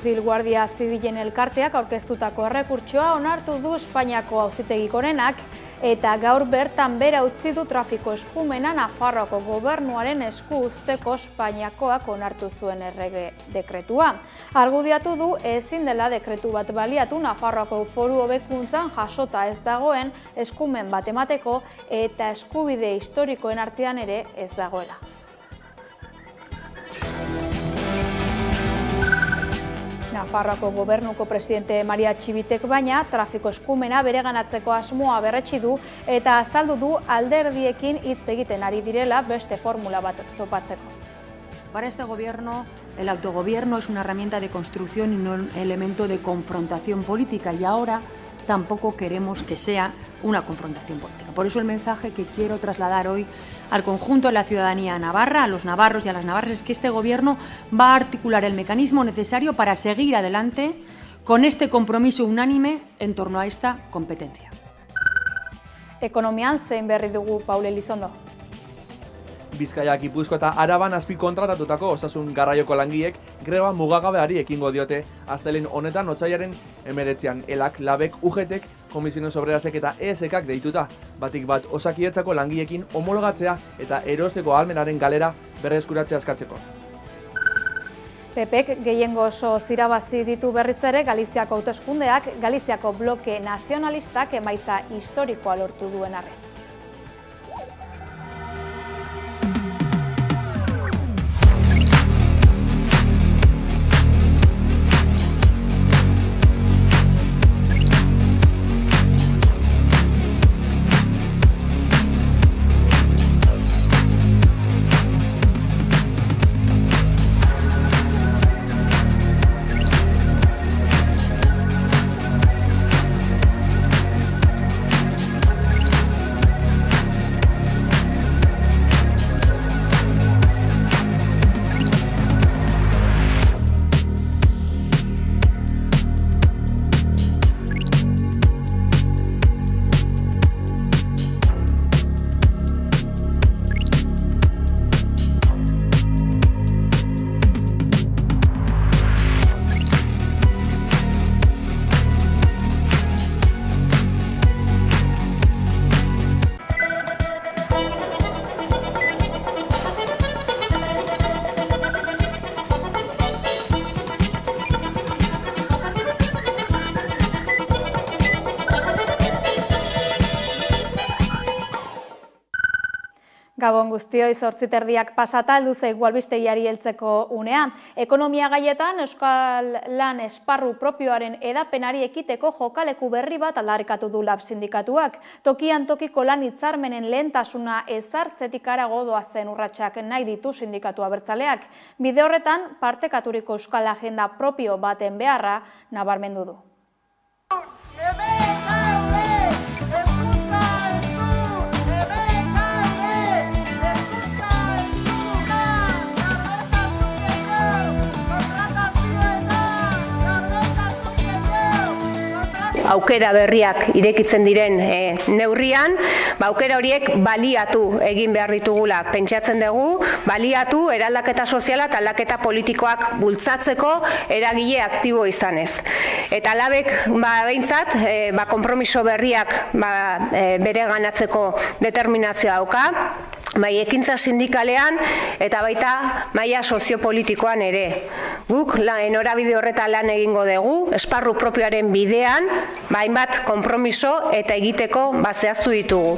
Civil Guardia Zibilen elkarteak aurkeztutako errekurtsoa onartu du Espainiako Auzitegi Gorenak eta gaur bertan bera utzi du trafiko eskumena Nafarroako gobernuaren esku uzteko Espainiakoak onartu zuen errege dekretua. Argudiatu du ezin dela dekretu bat baliatu Nafarroako foru hobekuntzan jasota ez dagoen eskumen bat emateko eta eskubide historikoen artean ere ez dagoela. Nafarroako gobernuko presidente Maria Txibitek baina trafiko eskumena bereganatzeko asmoa berretsi du eta azaldu du alderdiekin hitz egiten ari direla beste formula bat topatzeko. Para este gobierno, el autogobierno es una herramienta de construcción y no un elemento de confrontación política y ahora tampoco queremos que sea una confrontación política. Por eso el mensaje que quiero trasladar hoy al conjunto de la ciudadanía navarra, a los navarros y a las navarras, es que este gobierno va a articular el mecanismo necesario para seguir adelante con este compromiso unánime en torno a esta competencia. Ekonomian zein berri dugu Paul Elizondo. Bizkaia, Gipuzkoa eta Araban azpikontratatutako osasun garraioko langileek greba mugagabeari ekingo diote astelehen honetan otsailaren 19 elak, labek, UGTek, Komisiones Obrerasek eta ESKak deituta, batik bat Osakidetzako langileekin homologatzea eta erosteko ahalmenaren galera berreskuratzea eskatzeko. PPek gehiengo oso irabazi ditu berriz ere Galiziako hauteskundeak, Galiziako bloke nazionalistak emaitza historikoa lortu duen arren. Gabon guztioi, 8:30 pasata heldu zaigu albistegiari heltzeko unea. Ekonomia gaietan Euskal Lan esparru propioaren edapenari ekiteko jokaleku berri bat aldarrikatu du LAB sindikatuak. Tokian tokiko lan hitzarmenen lehentasuna ezartzetik harago doazen urratsak nahi ditu sindikatu abertzaleak. Bide horretan partekaturiko Euskal Agenda propio baten beharra nabarmendu du. Aukera berriak irekitzen diren neurrian, aukera horiek baliatu egin behar ditugula pentsatzen dugu, baliatu eraldaketa soziala eta aldaketa politikoak bultzatzeko eragile aktibo izanez. Eta LABek behintzat konpromiso berriak bere ganatzeko determinazioa dauka, bai ekintza sindikalean eta baita maila soziopolitikoan ere. Guk norabide horretan lan egingo dugu, esparru propioaren bidean, hainbat konpromiso eta egiteko zehaztu ditugu.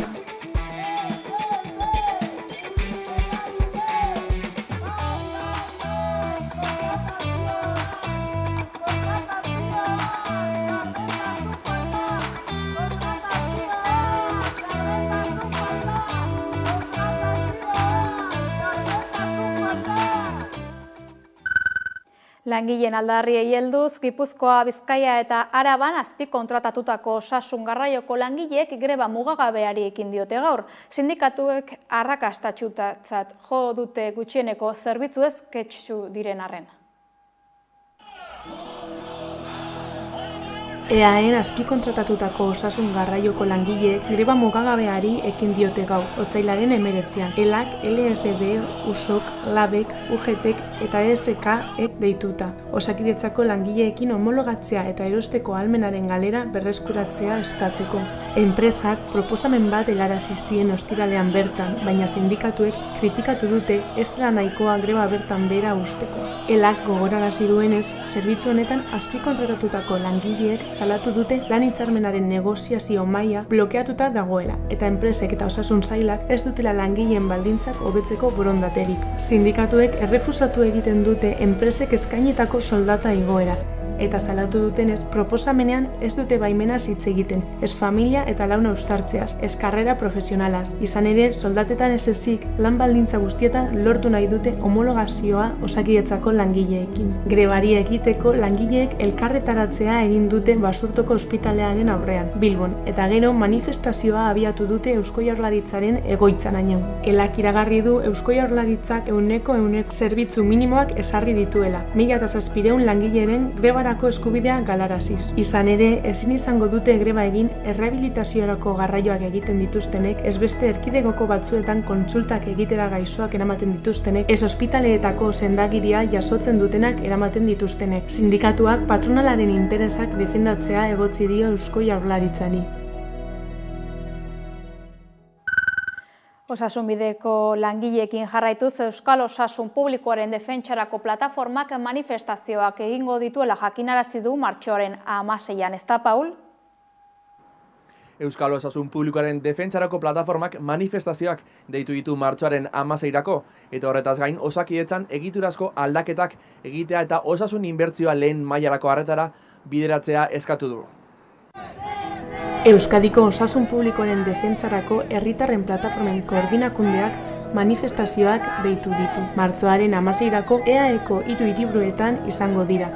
Langileen aldarriei helduz, Gipuzkoa, Bizkaia eta Araban azpikontratatutako osasun garraioko langileek greba mugagabeari ekin diote gaur. Sindikatuek arrakastatsutzat jo dute gutxieneko zerbitzuez ketxu diren arren. EAEn azpikontratatutako osasun garraioko langileek greba mugagabeari ekin diote gaur, otsailaren 19an. ELAK, LSD, USOK, LABek, UGTek eta ESK-ek deituta. Osakidetzako langileekin homologatzea eta erosteko ahalmenaren galera berreskuratzea eskatzeko. Enpresak proposamen bat helarazi zien ostiralean bertan, baina sindikatuek kritikatu dute ez dela nahikoa greba bertan behera usteko. ELAK gogorarazi duenez, zerbitzu honetan azpikontratatutako langileek salatu dute lan hitzarmenaren negoziazio maila blokeatuta dagoela, eta enpresek eta osasun sailak ez dutela langileen baldintzak hobetzeko borondaterik. Sindikatuek errefusatu egiten dute enpresek eskainitako soldata igoera, eta salatu dutenez, proposamenean ez dute baimenaz hitz egiten, ez familia eta launa uztartzeaz, ez karrera profesionalaz. Izan ere, soldatetan ez ezik, lan baldintza guztietan lortu nahi dute homologazioa Osakidetzako langileekin. Grebari egiteko langileek elkarretaratzea egin dute Basurtoko ospitalearen aurrean, Bilbon, eta gero manifestazioa abiatu dute Eusko Jaurlaritzaren egoitzanaino. ELAK iragarri du Eusko Jaurlaritzak 100% zerbitzu minimoak ezarri dituela, 1700 langileren greba eskubidea galaraziz. Izan ere, ezin izango dute greba egin errehabilitaziorako garraioak egiten dituztenek, ez beste erkidegoko batzuetan kontsultak egitera gaixoak eramaten dituztenek, ez ospitaleetako sendagiria jasotzen dutenak eramaten dituztenek. Sindikatuak patronalaren interesak defendatzea egotzi dio Eusko Jaurlaritzari. Osasunbideko langileekin jarraituz Euskal Osasun Publikoaren defentsarako plataformak manifestazioak egingo dituela jakinarazi du martxoaren 16an, ezta Paul? Euskal Osasun Publikoaren defentsarako plataformak manifestazioak deitu ditu martxoaren 16irako, eta horretaz gain Osakidetzan egiturazko aldaketak egitea eta osasun inbertsioa lehen mailarako arretara bideratzea eskatu du. Euskadiko Osasun Publikoaren defentsarako herritarren plataformen koordinakundeak manifestazioak deitu ditu. Martxoaren 16irako EAEko 3 hiriburuetan izango dira.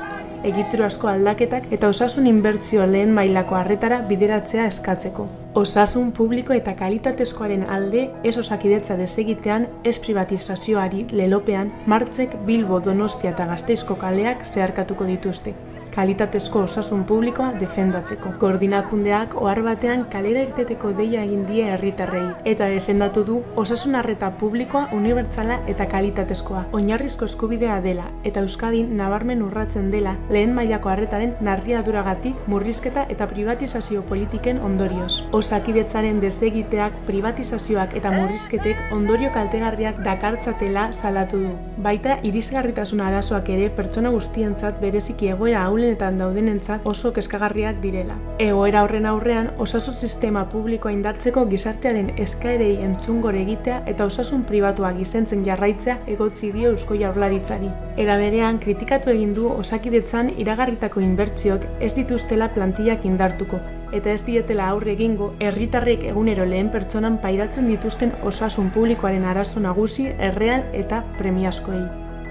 Egiturazko aldaketak eta osasun inbertsio lehen mailako arretara bideratzea eskatzeko. Osasun publiko eta kalitatezkoaren alde ez Osakidetza desegitean, ez privatizazioari lelopean, Martzek, Bilbo, Donostia eta Gasteizko kaleak zeharkatuko dituzte. Kalitatezko osasun publikoa defendatzeko. Koordinakundeak ohar batean kalera irteteko deia egin die herritarrei eta defendatu du osasun arreta publikoa unibertsala eta kalitatezkoa. Oinarrizko eskubidea dela eta Euskadin nabarmen urratzen dela lehen mailako arretaren narriaduragatik murrizketa eta privatizazio politiken ondorioz. Osakidetzaren desegiteak, privatizazioak eta murrizketek ondorio kaltegarriak dakartzatela salatu du. Baita irisgarritasun arazoak ere pertsona guztientzat bereziki egoera ahulenetan daudenentzat oso kezkagarriak direla. Egoera horren aurrean, osasun sistema publikoa indartzeko gizartearen eskaerei entzungor egitea eta osasun pribatua gizentzen jarraitzea egotzi dio Eusko Jaurlaritzari. Era berean, kritikatu egin du Osakidetzan iragarritako inbertsioak ez dituztela plantillak indartuko, eta ez dietela aurre egingo herritarrek egunero lehen pertsonan pairatzen dituzten osasun publikoaren arazo nagusi, erreal eta premiazkoei.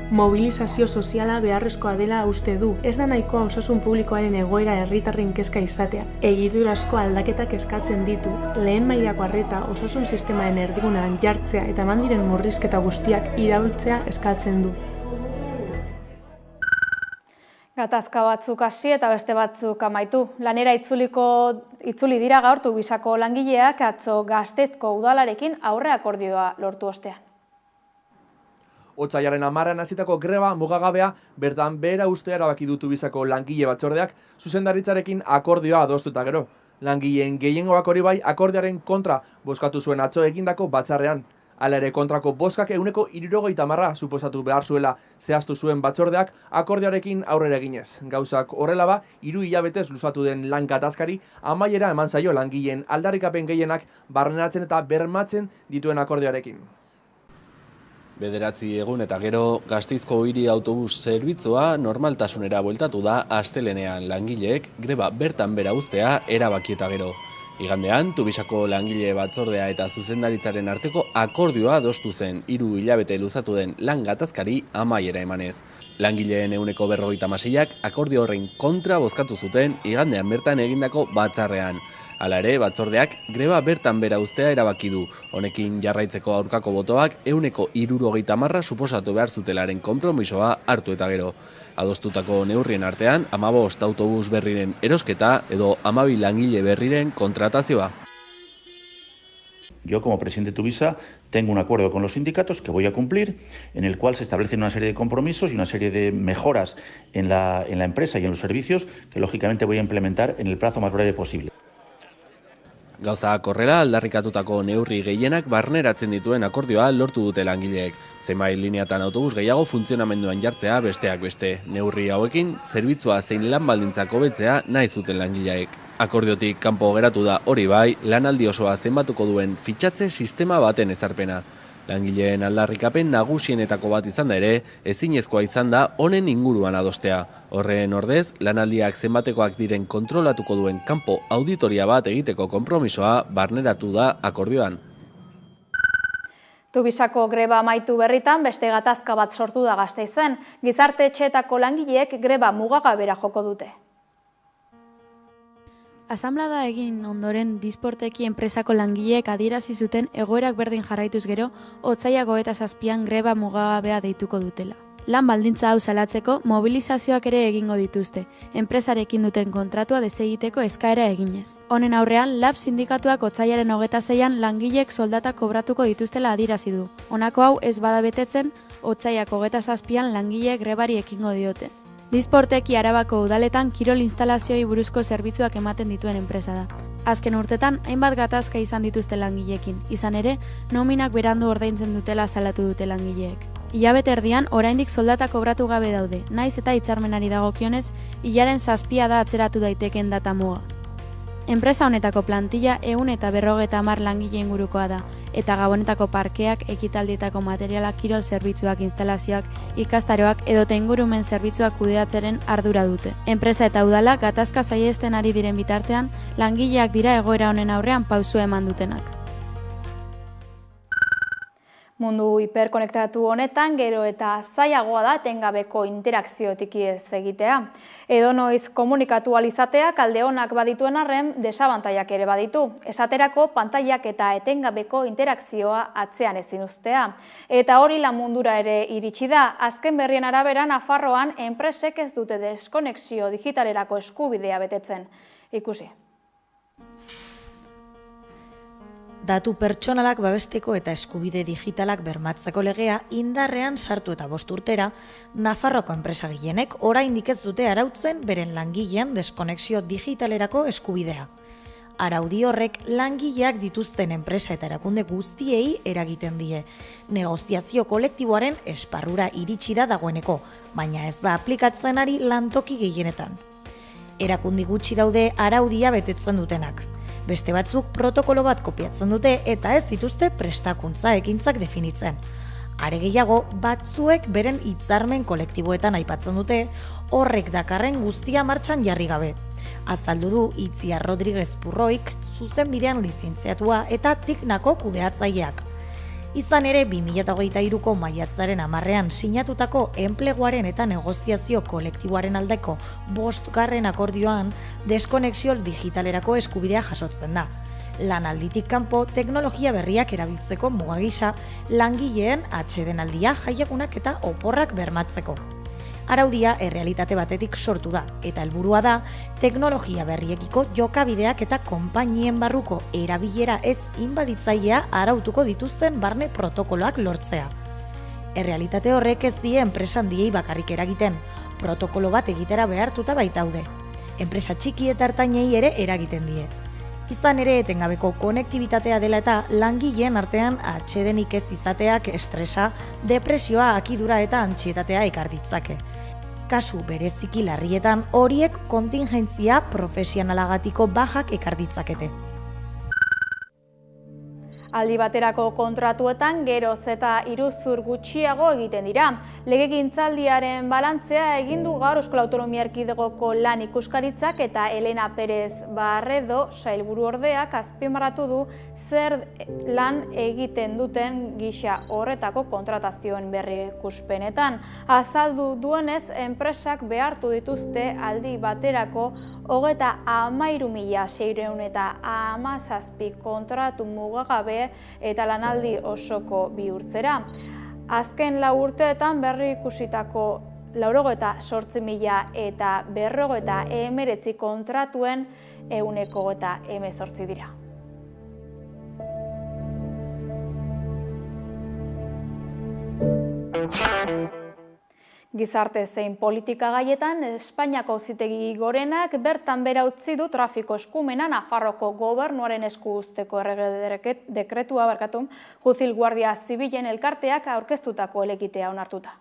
Mobilizazio soziala beharrezkoa dela uste du, ez da nahikoa osasun publikoaren egoera herritarren kezka izatea. Egiturazko aldaketak eskatzen ditu, lehen mailako arreta osasun sistemaren erdigunean jartzea eta eman diren murrizketa guztiak iraultzea eskatzen du. Gatazka batzuk hasi eta beste batzuk amaitu. Lanera itzuli dira gaur Tubisako langileak atzo Gasteizko udalarekin aurre akordioa lortu ostean. Otsailaren 10an hasitako greba mugagabea bertan behera ustea erabaki du Tubisako langile batzordeak zuzendaritzarekin akordioa adostuta gero. Langileen gehiengoak hori bai akordioaren kontra bozkatu zuen atzo egindako batzarrean. Hala ere kontrako bozkak 70% suposatu behar zuela zehaztu zuen batzordeak akordioarekin aurrera eginez. Gauzak horrela ba, 3 hilabetez luzatu den lan gatazkari amaiera eman zaio langileen aldarrikapen gehienak barneratzen eta bermatzen dituen akordioarekin. 9 egun eta gero Gasteizko hiri autobus zerbitzua normaltasunera bueltatu da astelenean langileek greba bertan bera uztea erabaki eta gero. Igandean, Tubisako langile batzordea eta zuzendaritzaren arteko akordioa adostu zen 3 hilabete luzatu den lan gatazkari amaiera emanez. Langileen 156ak akordio horren kontra bozkatu zuten igandean bertan egindako batzarrean. Hala ere, batzordeak greba bertan bera uztea erabaki du. Honekin jarraitzeko aurkako botoak 160 suposatu behar zutelaren konpromisoa hartu eta gero. Adostutako neurrien artean, 15 autobus berriren erosketa edo 12 langile berriren kontratazioa. Yo, como presidente de Tuvisa, tengo un acuerdo con los sindicatos que voy a cumplir, en el cual se establecen una serie de compromisos y una serie de mejoras en la empresa y en los servicios que, lógicamente, voy a implementar en el plazo más breve posible. Gauza korrela aldarrikatutako neurri gehienak barneratzen dituen akordioa lortu dute langileek. Zenbait lineatan autobus gehiago funtzionamenduan jartzea besteak beste. Neurri hauekin, zerbitzua zein lan baldintzak hobetzea nahi zuten langileek. Akordiotik kanpo geratu da hori bai, lanaldi osoa zenbatuko duen fitxatze sistema baten ezarpena. Langileen aldarrikapen nagusienetako bat izan da ere, ezinezkoa izan da honen inguruan adostea. Horren ordez, lanaldiak zenbatekoak diren kontrolatuko duen kanpo auditoria bat egiteko konpromisoa barneratu da akordioan. Tubisako greba amaitu berritan beste gatazka bat sortu da Gasteizen. Gizarte etxeetako langileek greba mugagabera joko dute. Asanblada egin ondoren Disporteki enpresako langileek adierazi zuten egoerak berdin jarraituz gero, otsailak 27an greba mugagabea deituko dutela. Lan baldintza hau salatzeko mobilizazioak ere egingo dituzte, enpresarekin duten kontratua desegiteko eskaera eginez. Honen aurrean, LAB sindikatuak otsailaren 26an langileek soldata kobratuko dituztela adierazi du. Honako hau ez bada betetzen, otsailak 27an langileek grebari ekingo diote. Disporteki Arabako udaletan kirol instalazioei buruzko zerbitzuak ematen dituen enpresa da. Azken urtetan, hainbat gatazka izan dituzte langileekin, izan ere, nominak berandu ordaintzen dutela salatu dute langileek. Hilabete erdian, oraindik soldata kobratu gabe daude, naiz eta hitzarmenari dagokionez, hilaren 7 da atzeratu daiteken data muga. Enpresa honetako plantilla 150 langile ingurukoa da, eta gabonetako parkeak, ekitaldietako materialak, kirol zerbitzuak, instalazioak, ikastaroak edota ingurumen zerbitzuak kudeatzeren ardura dute. Enpresa eta udala gatazka saihesten ari diren bitartean, langileak dira egoera honen aurrean pausua eman dutenak. Mundu hiperkonektatu honetan gero eta zailagoa da etengabeko interakziotik ez egitea. Edonoiz komunikatu alizateak alde onak badituen arren desabantaiak ere baditu. Esaterako pantailak eta etengabeko interakzioa atzean ezin uztea. Eta hori lan mundura ere iritsi da. Azken berrien arabera Nafarroan enpresek ez dute deskonexio digitalerako eskubidea betetzen. Ikusi. Datu pertsonalak babesteko eta eskubide digitalak bermatzeko legea indarrean sartu eta 5 urtera, Nafarroko enpresa gehienek oraindik ez dute arautzen beren langileen deskonexio digitalerako eskubidea. Araudi horrek langileak dituzten enpresa eta erakunde guztiei eragiten die. Negoziazio kolektiboaren esparrura iritsi da dagoeneko, baina ez da aplikatzen ari lantoki gehienetan. Erakundi gutxi daude araudia betetzen dutenak. Beste batzuk protokolo bat kopiatzen dute eta ez dituzte prestakuntza ekintzak definitzen. Are gehiago, batzuek beren hitzarmen kolektiboetan aipatzen dute, horrek dakarren guztia martxan jarri gabe. Azaldu du Itziar Rodriguez Purroik, zuzenbidean lizentziatua eta TICNako kudeatzaileak. Izan ere, 2023ko maiatzaren 10ean sinatutako enpleguaren eta negoziazio kolektiboaren aldeko 5. akordioan deskonexio digitalerako eskubidea jasotzen da. Lanalditik kanpo teknologia berriak erabiltzeko mugagisa langileen atsedenaldia, jaiagunak eta oporrak bermatzeko. Araudia errealitate batetik sortu da, eta helburua da teknologia berriekiko jokabideak eta konpainien barruko erabilera ez inbaditzailea arautuko dituzten barne protokoloak lortzea. Errealitate horrek ez die enpresa handiei bakarrik eragiten, protokolo bat egitera behartuta baitaude. Enpresa txiki eta ertainei ere eragiten die. Izan ere etengabeko konektibitatea dela eta langileen artean atsedenik ez izateak estresa, depresioa, akidura eta antsietatea ekar ditzake. Kasu bereziki larrietan horiek kontingentzia profesionalagatiko bajak ekar ditzakete. Aldi baterako kontratuetan geroz eta iruzur gutxiago egiten dira. Legegintzaldiaren balantzea egin du gaur Euskal Autonomia Erkidegoko lan ikuskaritzak eta Elena Pérez Barredo sailburu ordeak azpimarratu du zer lan egiten duten gisa horretako kontratazioen berrikuspenetan. Azaldu duenez, enpresak behartu dituzte aldi baterako 33.617 kontratu mugagabe eta lanaldi osoko bihurtzera. Azken 4 urteetan berrikusitako 98.000 eta 219 kontratuen 118 dira. Gizarte zein politika gaietan, Espainiako Auzitegi Gorenak bertan behera utzi du trafiko eskumena Nafarroko gobernuaren esku uzteko errege dekretua Juzil Guardia Zibilen elkarteak aurkeztutako helegitea onartuta.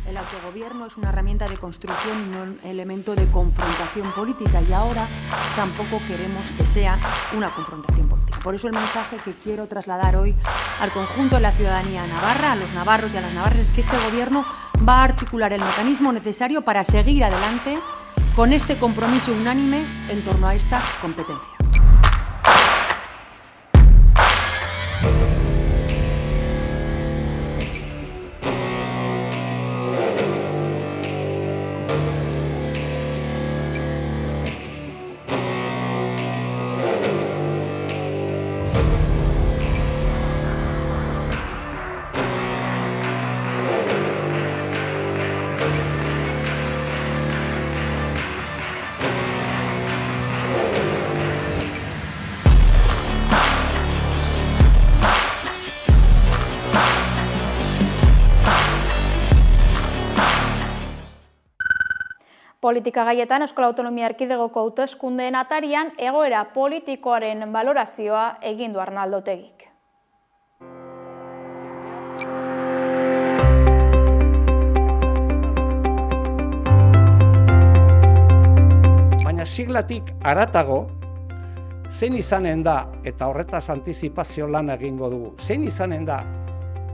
El autogobierno es una herramienta de construcción y no un elemento de confrontación política, y ahora tampoco queremos que sea una confrontación política. Por eso el mensaje que quiero trasladar hoy al conjunto de la ciudadanía navarra, a los navarros y a las navarras, es que este gobierno va a articular el mecanismo necesario para seguir adelante con este compromiso unánime en torno a esta competencia. Politika gaietan Euskal Autonomia Erkidegoko hauteskundeen atarian egoera politikoaren balorazioa egin du Arnaldo Otegik. Baina siglatik haratago, zein izanen da, eta horretaz antizipazio lan egingo dugu, zein izanen da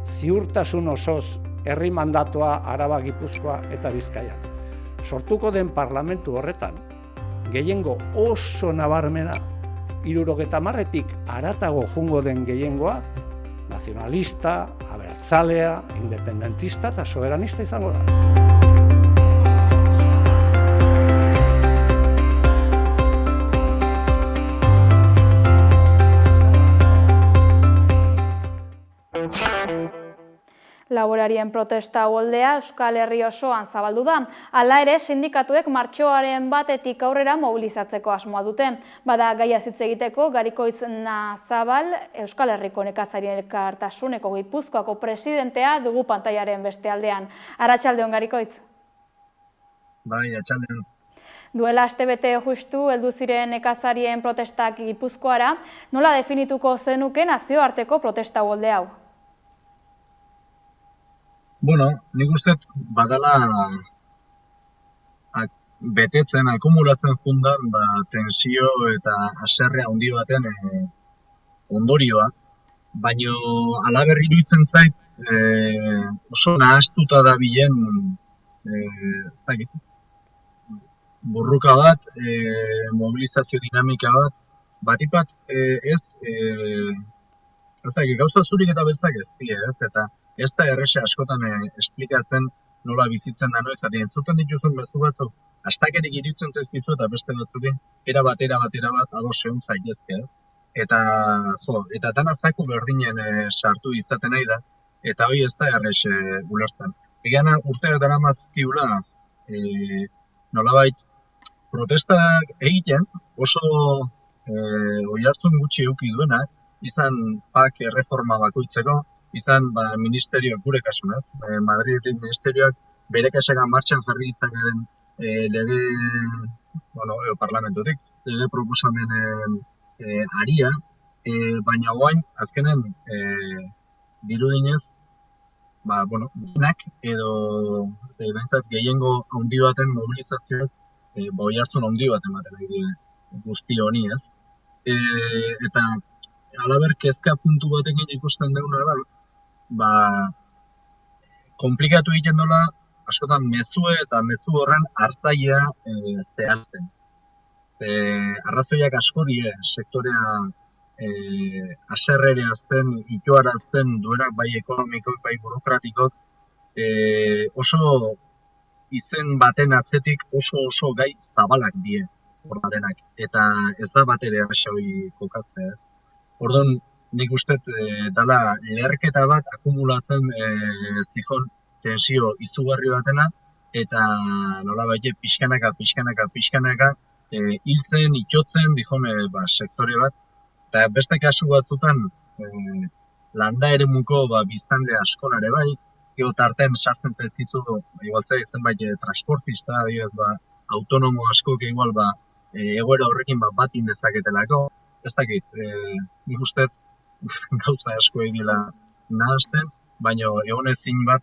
ziurtasun osoz herri mandatua Araba, Gipuzkoa eta Bizkaia. Sortuko den parlamentu horretan, gehiengo oso nabarmena, 70tik haratago jungo den gehiengoa, nazionalista, abertzalea, independentista eta soberanista izango da. Laborarien protesta uholdea Euskal Herri osoan zabaldu da. Hala ere, sindikatuek martxoaren batetik aurrera mobilizatzeko asmoa dute. Bada gaia hitz egiteko Garikoitz Nazabal, Euskal Herriko Nekazarien Elkartasuneko Gipuzkoako presidentea dugu pantailaren beste aldean. Arratsaldeon, Garikoitz. Bai, arratsaldeon. Duela astebete justu heldu ziren nekazarien protestak Gipuzkoara, nola definituko zenuke nazioarteko protesta uholde hau? Bueno, nik uste badala betetzen, akumulatzen fundan, tensio eta haserrea handi baten ondorioa, baina alaberri iruditzen zait oso nahastuta dabilen burruka bat, mobilizazio dinamika bat, batipat gauza zurik eta beltzak ez, eta ez da erresa askotan esplikatzen nola bizitzen da noiz, eta entzuten dituzun mezu batzuk, astakerik iruditzen zaizkizu eta beste batzukin, era bat ados egon zaitezke. Eta dana zaku berdinen sartu izaten nahi da, eta hori ez da erres ulertzen. Egan urteak dara mazkiula, nolabait protestak egiten oso oihartzun gutxi eduki duenak, izan PAK erreforma bakoitzeko, izan ministerioak gure kasunaz, Madridetik ministerioak bere kasagan martxan jarri ditzakeen lege, parlamentotik, lege proposamenen aria, baina guain, azkenen, dirudinez, ginak edo bentsat gehiengo handi baten mobilizazioak oihartzun handi bat ematen guzti honi, ez? Eta alaber kezka puntu batekin ikusten duguna da, komplikatu egiten dola, askotan mezue eta mezu horren hartzailea zehazten. Arrazoiak asko die sektorea aserrereazten, itoarazten duenak bai ekonomikok, bai burokratikok, oso izen baten atzetik oso gai zabalak die ordadenak. Eta ez da bat ere errexoi kokatzea. Orduan, nik uste dala leherketa bat akumulatzen zikon tensio izugarri batena, eta nola baite pixkanaka hiltzen, itxotzen, sektore bat. Eta beste kasu batzutan, landa ere muko biztanle askonare bai, gero tarten sartzen zaizu, igualtzea zenbait transportista, autonomo asko, igual egoera horrekin bat indezaketelako. Ez dakit, nik uste gauza asko egila nahazten, baina egon ezin bat,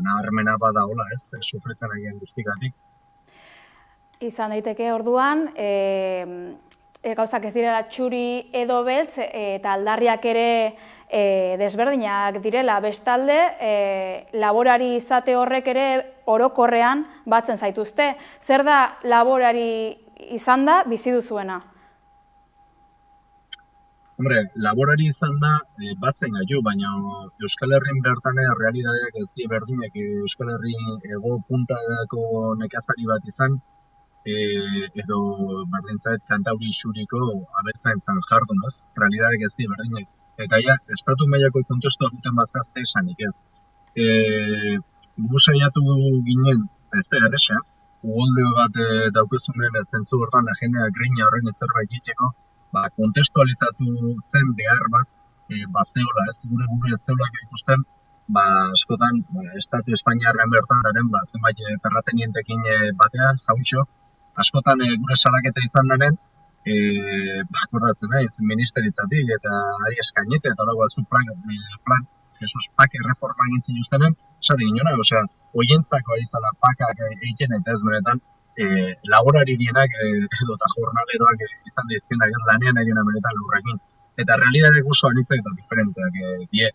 nabarmena bada hola, sufritzen egin guztikatik. Izan daiteke orduan, gauzak ez direla txuri edo beltz, eta aldarriak ere desberdinak direla. Bestalde, laborari izate horrek ere orokorrean batzen zaituzte. Zer da laborari izan da bizi duzuena? Hombre, laborari izan da batzen gaitu, baina Euskal Herrin bertane realidadeak ez die berdinak Euskal Herri ego puntako nekazari bat izan, edo berdintzat kantauri xuriko abertzaintzan jardunaz, realidadeak ez die berdinak. Eta estatu mailako kontestu egiten bazazte esanik ez. Gu saiatu ginen, ez da erresa, ugolde bat daukezunen zentzu hortan agenda grina horren zerbait egiteko, kontestualizatu zen behar bat, zeola, ez gure ez zeolak ikusten, askotan, Estatu Espainiarren bertaren, zenbait terratenientekin batean, zautxo, askotan gure salaketa izan denen, akordatzen naiz, ministeritzatik eta ari eskainete, eta hori batzu plan, Jesus, PAK erreforma egintzen justenen, esate ginona, oientzako ari zala PAKak egiten eta ez benetan, laborarienak edo eta jornaleroak izan dizkenak lanean egin benetan lurrekin. Eta realidadek oso anitzak eta diferenteak die.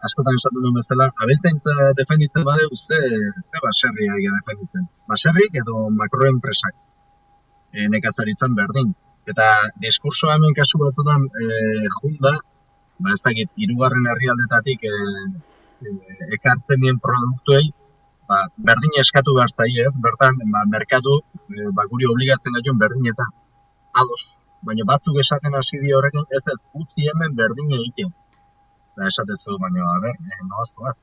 Askotan esaten duen bezala, abeltzaintza defenditzen bade uste baserriak defenditzen. Baserrik edo makroenpresak nekazaritzan berdin. Eta diskursoa hemen kasu batzutan junda, ez dakit, 3. herrialdetatik ekartzen dien produktuei, berdin eskatu behar zaie, bertan, merkatu, guri obligatzen gaitun berdin eta ados. Baina batzuk esaten hasi di horrekin, ez utzi hemen berdin egiten. Eta esatezu, baina, noaztu bat.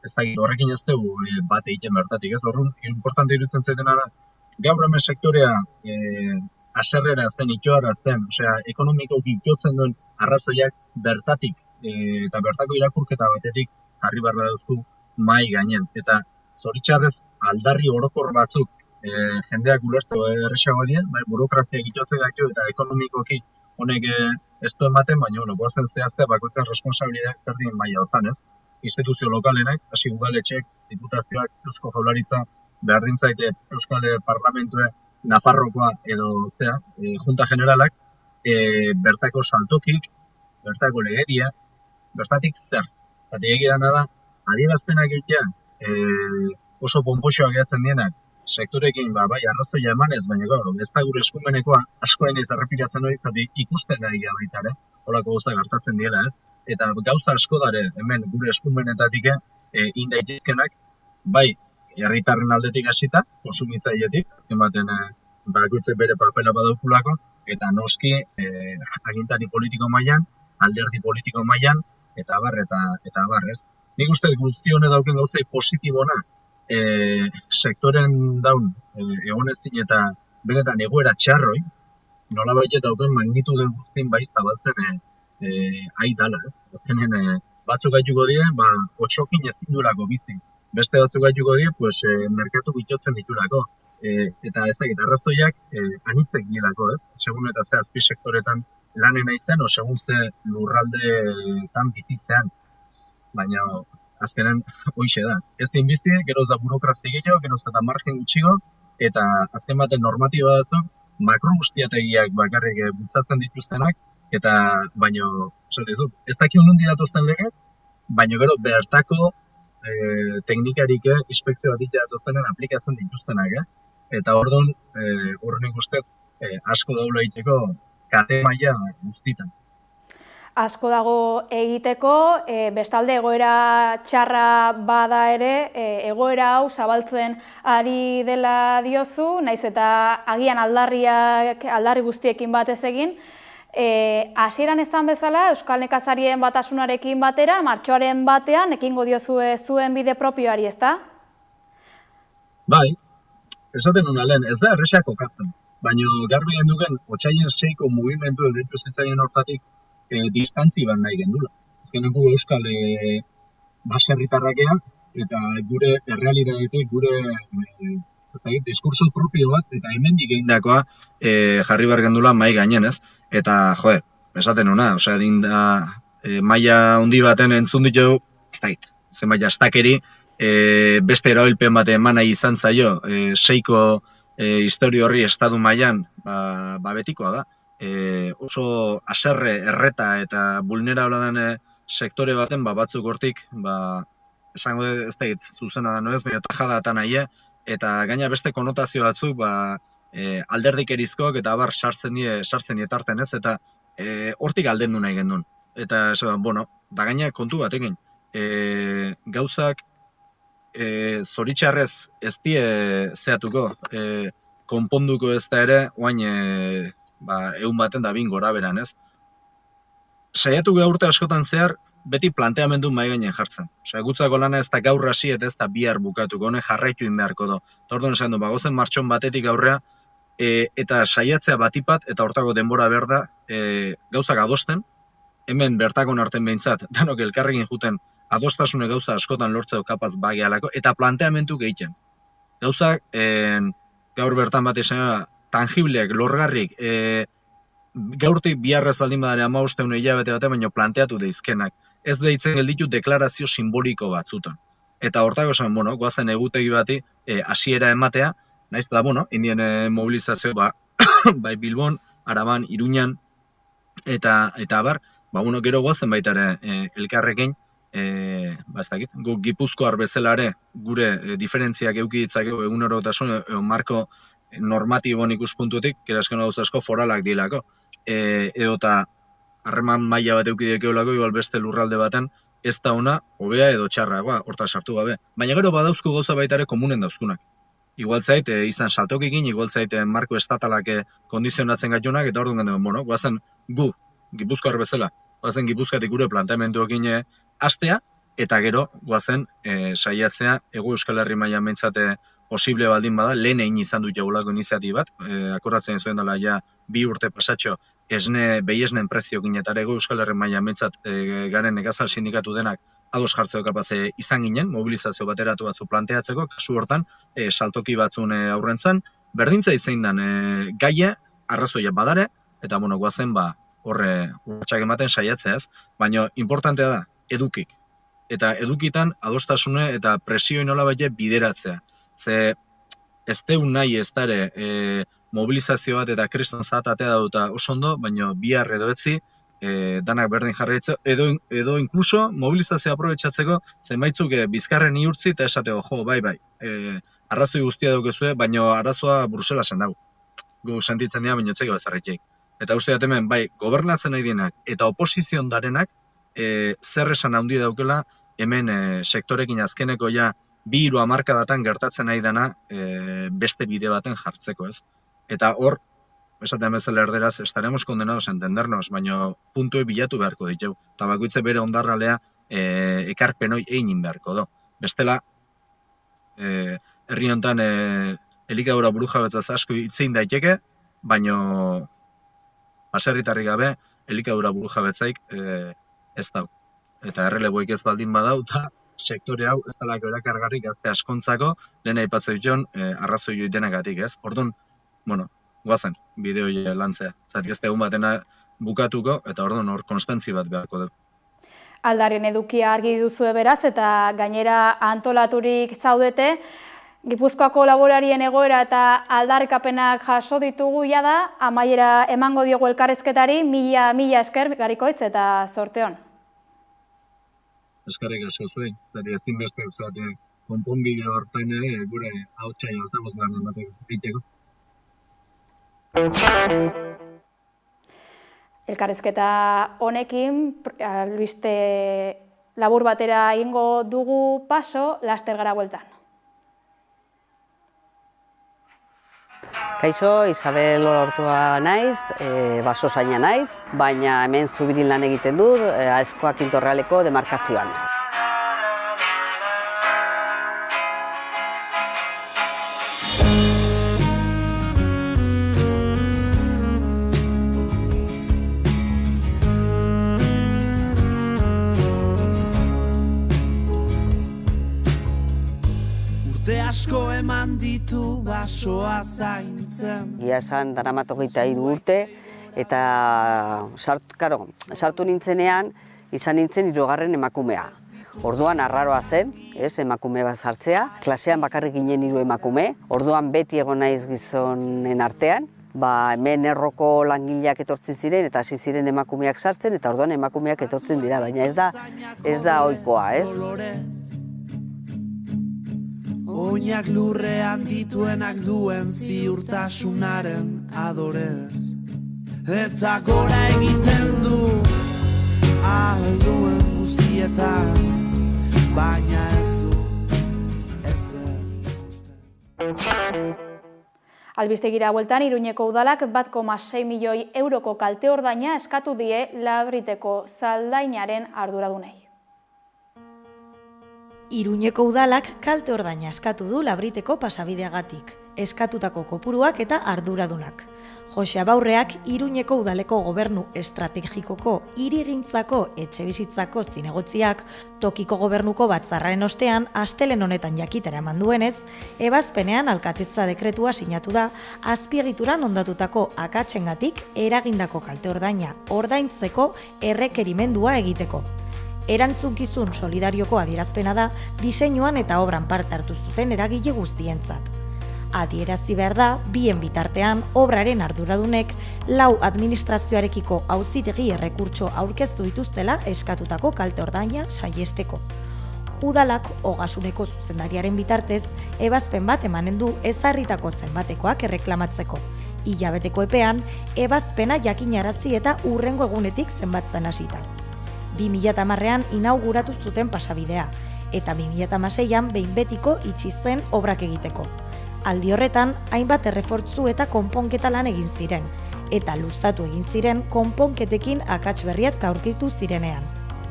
Ez da, horrekin ez dugu bat egiten bertatik, ez horren, importante irutzen zaitena da, gaur hemen sektorea aserrera zen, itoara zen, ekonomikoki itotzen duen arrazoiak bertatik, eta bertako irakurketa batetik jarri barra duzku mai gainen. Eta zoritxarrez aldarri orokor batzuk jendeak ulertu erresago dien, burokrazia egitotze gaitu eta ekonomikoki honek ez du ematen, baina goazen zehaztea bakoitzak responsabilitateak zerdien maila otan, ez? Instituzio lokalenak, hasi udaletxek, diputazioak, Eusko Jaurlaritza, berdintzaite Euskal Parlamentue, Nafarrokoa edo Junta Generalak, bertako saltokik, bertako legeria, bertatik zer. Eta egirana da, adierazpenak egitea oso pompoxoak gehatzen dienak, sektorekin bai arrazoia emanez, baina ez da gure eskumenekoa askoen ez errepikatzen hori, zati ikusten da egia baita, horako gauza gertatzen diela, eta gauza asko dare hemen gure eskumenetatik indaitizkenak, bai herritarren aldetik hasita, konsumitzailetik, ematen bakoitzak bere papela badaukulako, eta noski agintari politiko mailan, alderdi politiko mailan, eta abar, ez. Nik uste guzti honek dauken gauzei positibona, sektoren daun egonezin eta benetan egoera txarroi, nola baita dauken magnitude guztien bai zabaltzen aidala. Batzuk gaituko die, otxokin ezin durako bizi. Beste batzuk gaituko die, merkatu bitotzen diturako. Eta ez dakit, arrazoiak anitzek dielako, ez? segun eta ze azpi sektoretan lanen naizen, o segun ze lurraldeetan bizitzean. Baina azkenen hoixe da. Ez inbizi, geroz da burokrazi gehiago, geroz eta margen gutxigo, eta azken baten normatiba batzuk, makro guztiategiak bakarrik bultzatzen dituztenak, eta baino, ez dakio nondi datuzten legez, baino gero bertako teknikarik inspekzio bat dituztenen aplikatzen dituztenak, eta orduan, horren ikustez, asko daula egiteko kate maila guztitan. Asko dago egiteko, bestalde egoera txarra bada ere, egoera hau zabaltzen ari dela diozu, naiz eta agian aldarri guztiekin batez egin. Hasieran ezan bezala, Euskal Nekazarien Batasunarekin batera, martxoaren batean, ekingo diozue zuen bide propioari, ezta? Bai, esaten nuna lehen, ez da erresak kokatzen, baina garbi genduken, otsaien 6ko mugimendu edo zitzaien hortatik, distantzi bat nahi gendula. Ezkeneko euskal baserritarrakea eta gure errealitatetik, gure diskurso propio bat, eta hemendik egindakoa jarri behar gendula mai gainen, ez? Eta, esaten nuna, osea, dinda maila handi baten entzun ditu, ze maila astakeri, beste erabilpen bat eman nahi izan zaio, 6ko historio horri estadu mailan, betikoa da. Oso aserre, erreta eta vulnerable den sektore baten batzuk hortik, esango ez da zuzena da noez, baina tajada eta nahi, eta gaina beste konotazio batzuk alderdikerizkoak eta abar sartzen dietarten ez, eta hortik aldendu nahi gendun. Eta, da gaina kontu bat egin, gauzak zoritxarrez ez die zehatuko, konponduko ez da ere, oain egun baten da bin gora beran, ez? Saiatu urte askotan zehar, beti planteamendu mai gainen jartzen. Osea, gutzako lana ez da gaur hasi eta ez da bihar bukatuko, honek jarraitu inbeharko do. Eta orduan esan du, bagozen martxon batetik aurrea, eta saiatzea batipat, eta hortako denbora behar da, gauzak adosten, hemen bertakon arten behintzat, danok elkarrekin juten, adostasune gauza askotan lortzeko kapaz bagealako, eta planteamendu gehiten. Gauzak, gaur bertan bat esan, tangibleak, lorgarrik, gaurtik biharrez baldin badare 15 hilabete bate, baino planteatu deizkenak. Ez behitzen gelditu deklarazio simboliko batzutan. Eta hortako esan, goazen egutegi bati hasiera ematea, naiz da, indien mobilizazio, bai Bilbon, Araban, Iruñan, eta abar, gero goazen baita ere elkarrekin, guk Gipuzkoar bezalare gure diferentziak eduki ditzakegu egunerotasun marko normatibon ikuspuntutik, kerasken gauza asko foralak dilako. Edo eta harreman maila bat eukidekeolako, igual beste lurralde baten, ez da ona, hobea edo txarragoa, horta sartu gabe. Baina gero badauzko gauza baita ere komunen dauzkunak. Igual zait, izan saltokikin, igual zait marko estatalak kondizionatzen gaitunak, eta orduan gendu, guazen gu, Gipuzkoar bezala, guazen Gipuzkoatik gure planteamenduekin hastea, eta gero guazen saiatzea, Hego Euskal Herri mailan behintzate posible baldin bada, lehen egin izan dut jaulako iniziati bat, akordatzen zuen dela ja 2 urte pasatxo behiesnen preziokin eta Hego Euskal Herri mailan behintzat garen nekazal sindikatu denak ados jartzeko kapaz izan ginen, mobilizazio bateratu batzu planteatzeko, kasu hortan, saltoki batzun aurrentzan, berdintza izan den gaia, arrazoia badare, eta guazen horre urtsak ematen saiatzea ez, baina importantea da, edukik. Eta edukitan adostasune eta presio inola baite bideratzea. Ze ez deun nahi ez dara mobilizazio bat eta kriston zahatatea dauta oso ondo, baina bihar edo etzi, danak berdin jarraitzea, edo inkluso mobilizazioa aprobetxatzeko, zenbaitzuk bizkarren iurtzi eta esateko, bai, arrazoi guztia daukezue, baina arazoa Bruselasen dago. Gu sentitzen dira, baina etzeko bezarritxeik. Eta uste dut hemen, bai, gobernatzen nahi dienak eta oposizion darenak, zer esan handi daukela, hemen sektorekin azkeneko 2-3 hamarkadatan gertatzen nahi dana beste bide baten jartzeko, ez? Eta hor, esaten bezala erderaz, estaremos condenados a entendernos, baina puntue bilatu beharko ditu. Eta bakoitze bere ondarralea ekarpenoi egin beharko do. Bestela, herri honetan elikadura burujabetzaz asko itzein daiteke, baina baserritarrik gabe elikadura burujabetzaik ez dau. Eta erreleboik ez baldin badau, eta sektore hau ez dalako erakargarrik gazte askontzako, lehen aipatzen dituen arrazoi joitenagatik, ez? Orduan, guazen bideoia lantzea. Zati ez egun batena bukatuko, eta orduan hor konstantzi bat beharko du. Aldarren edukia argi duzue beraz, eta gainera antolaturik zaudete, Gipuzkoako laborarien egoera eta aldarrikapenak jaso ditugu da, amaiera emango diogu elkarrezketari, mila esker Garikoitz eta zorteon. Eskerrik asko zuen, zari ezinbeste zate konponbide hortain gure hautsai altavoz behar bateko egiteko. Elkarrezketa honekin, albiste labur batera egingo dugu paso, laster gara bueltan. Kaixo, Isabel Olortua naiz, basozaina naiz, baina hemen Zubirin lan egiten dut, Aezkoa Kintorrealeko demarkazioan. Asko eman ditu basoa zaintzen. Ia esan daramato 23 urte, eta sartu nintzenean, izan nintzen 3. emakumea. Orduan arraroa zen, emakume bat sartzea, klasean bakarrik ginen 3 emakume, orduan beti egon naiz gizonen artean, hemen erroko langileak etortzen ziren eta hasi ziren emakumeak sartzen, eta orduan emakumeak etortzen dira, baina ez da ohikoa, Oinak lurrean dituenak duen ziurtasunaren adorez. Eta gora egiten du alduen guztietan, baina ez du ezer ikusten. Albistegira bueltan, Iruñeko udalak 1,6 milioi euroko kalte ordaina eskatu die Labriteko zaldainaren arduradunei. Iruñeko udalak kalte ordaina eskatu du Labriteko pasabideagatik, eskatutako kopuruak eta arduradunak. Jose Abaurreak Iruñeko udaleko gobernu estrategikoko hirigintzako etxebizitzako zinegotziak tokiko gobernuko batzarraren ostean astelehen honetan jakitera eman duenez, ebazpenean alkatetza dekretua sinatu da azpiegituran ondatutako akatsengatik eragindako kalte ordaina ordaintzeko errekerimendua egiteko. Erantzunkizun solidarioko adierazpena da diseinuan eta obran parte hartu zuten eragile guztientzat. Adierazi behar da, bien bitartean obraren arduradunek 4 administrazioarekiko auzitegi errekurtso aurkeztu dituztela eskatutako kalte ordaina saiesteko. Udalak Ogasuneko zuzendariaren bitartez ebazpen bat emanen du ezarritako zenbatekoak erreklamatzeko. Hilabeteko epean ebazpena jakinarazi eta hurrengo egunetik zenbatzen hasita. 2010ean inauguratu zuten pasabidea, eta 2016an behin betiko itxi zen obrak egiteko. Aldi horretan, hainbat errefortzu eta konponketa lan egin ziren, eta luzatu egin ziren konponketekin akats berriak aurkitu zirenean.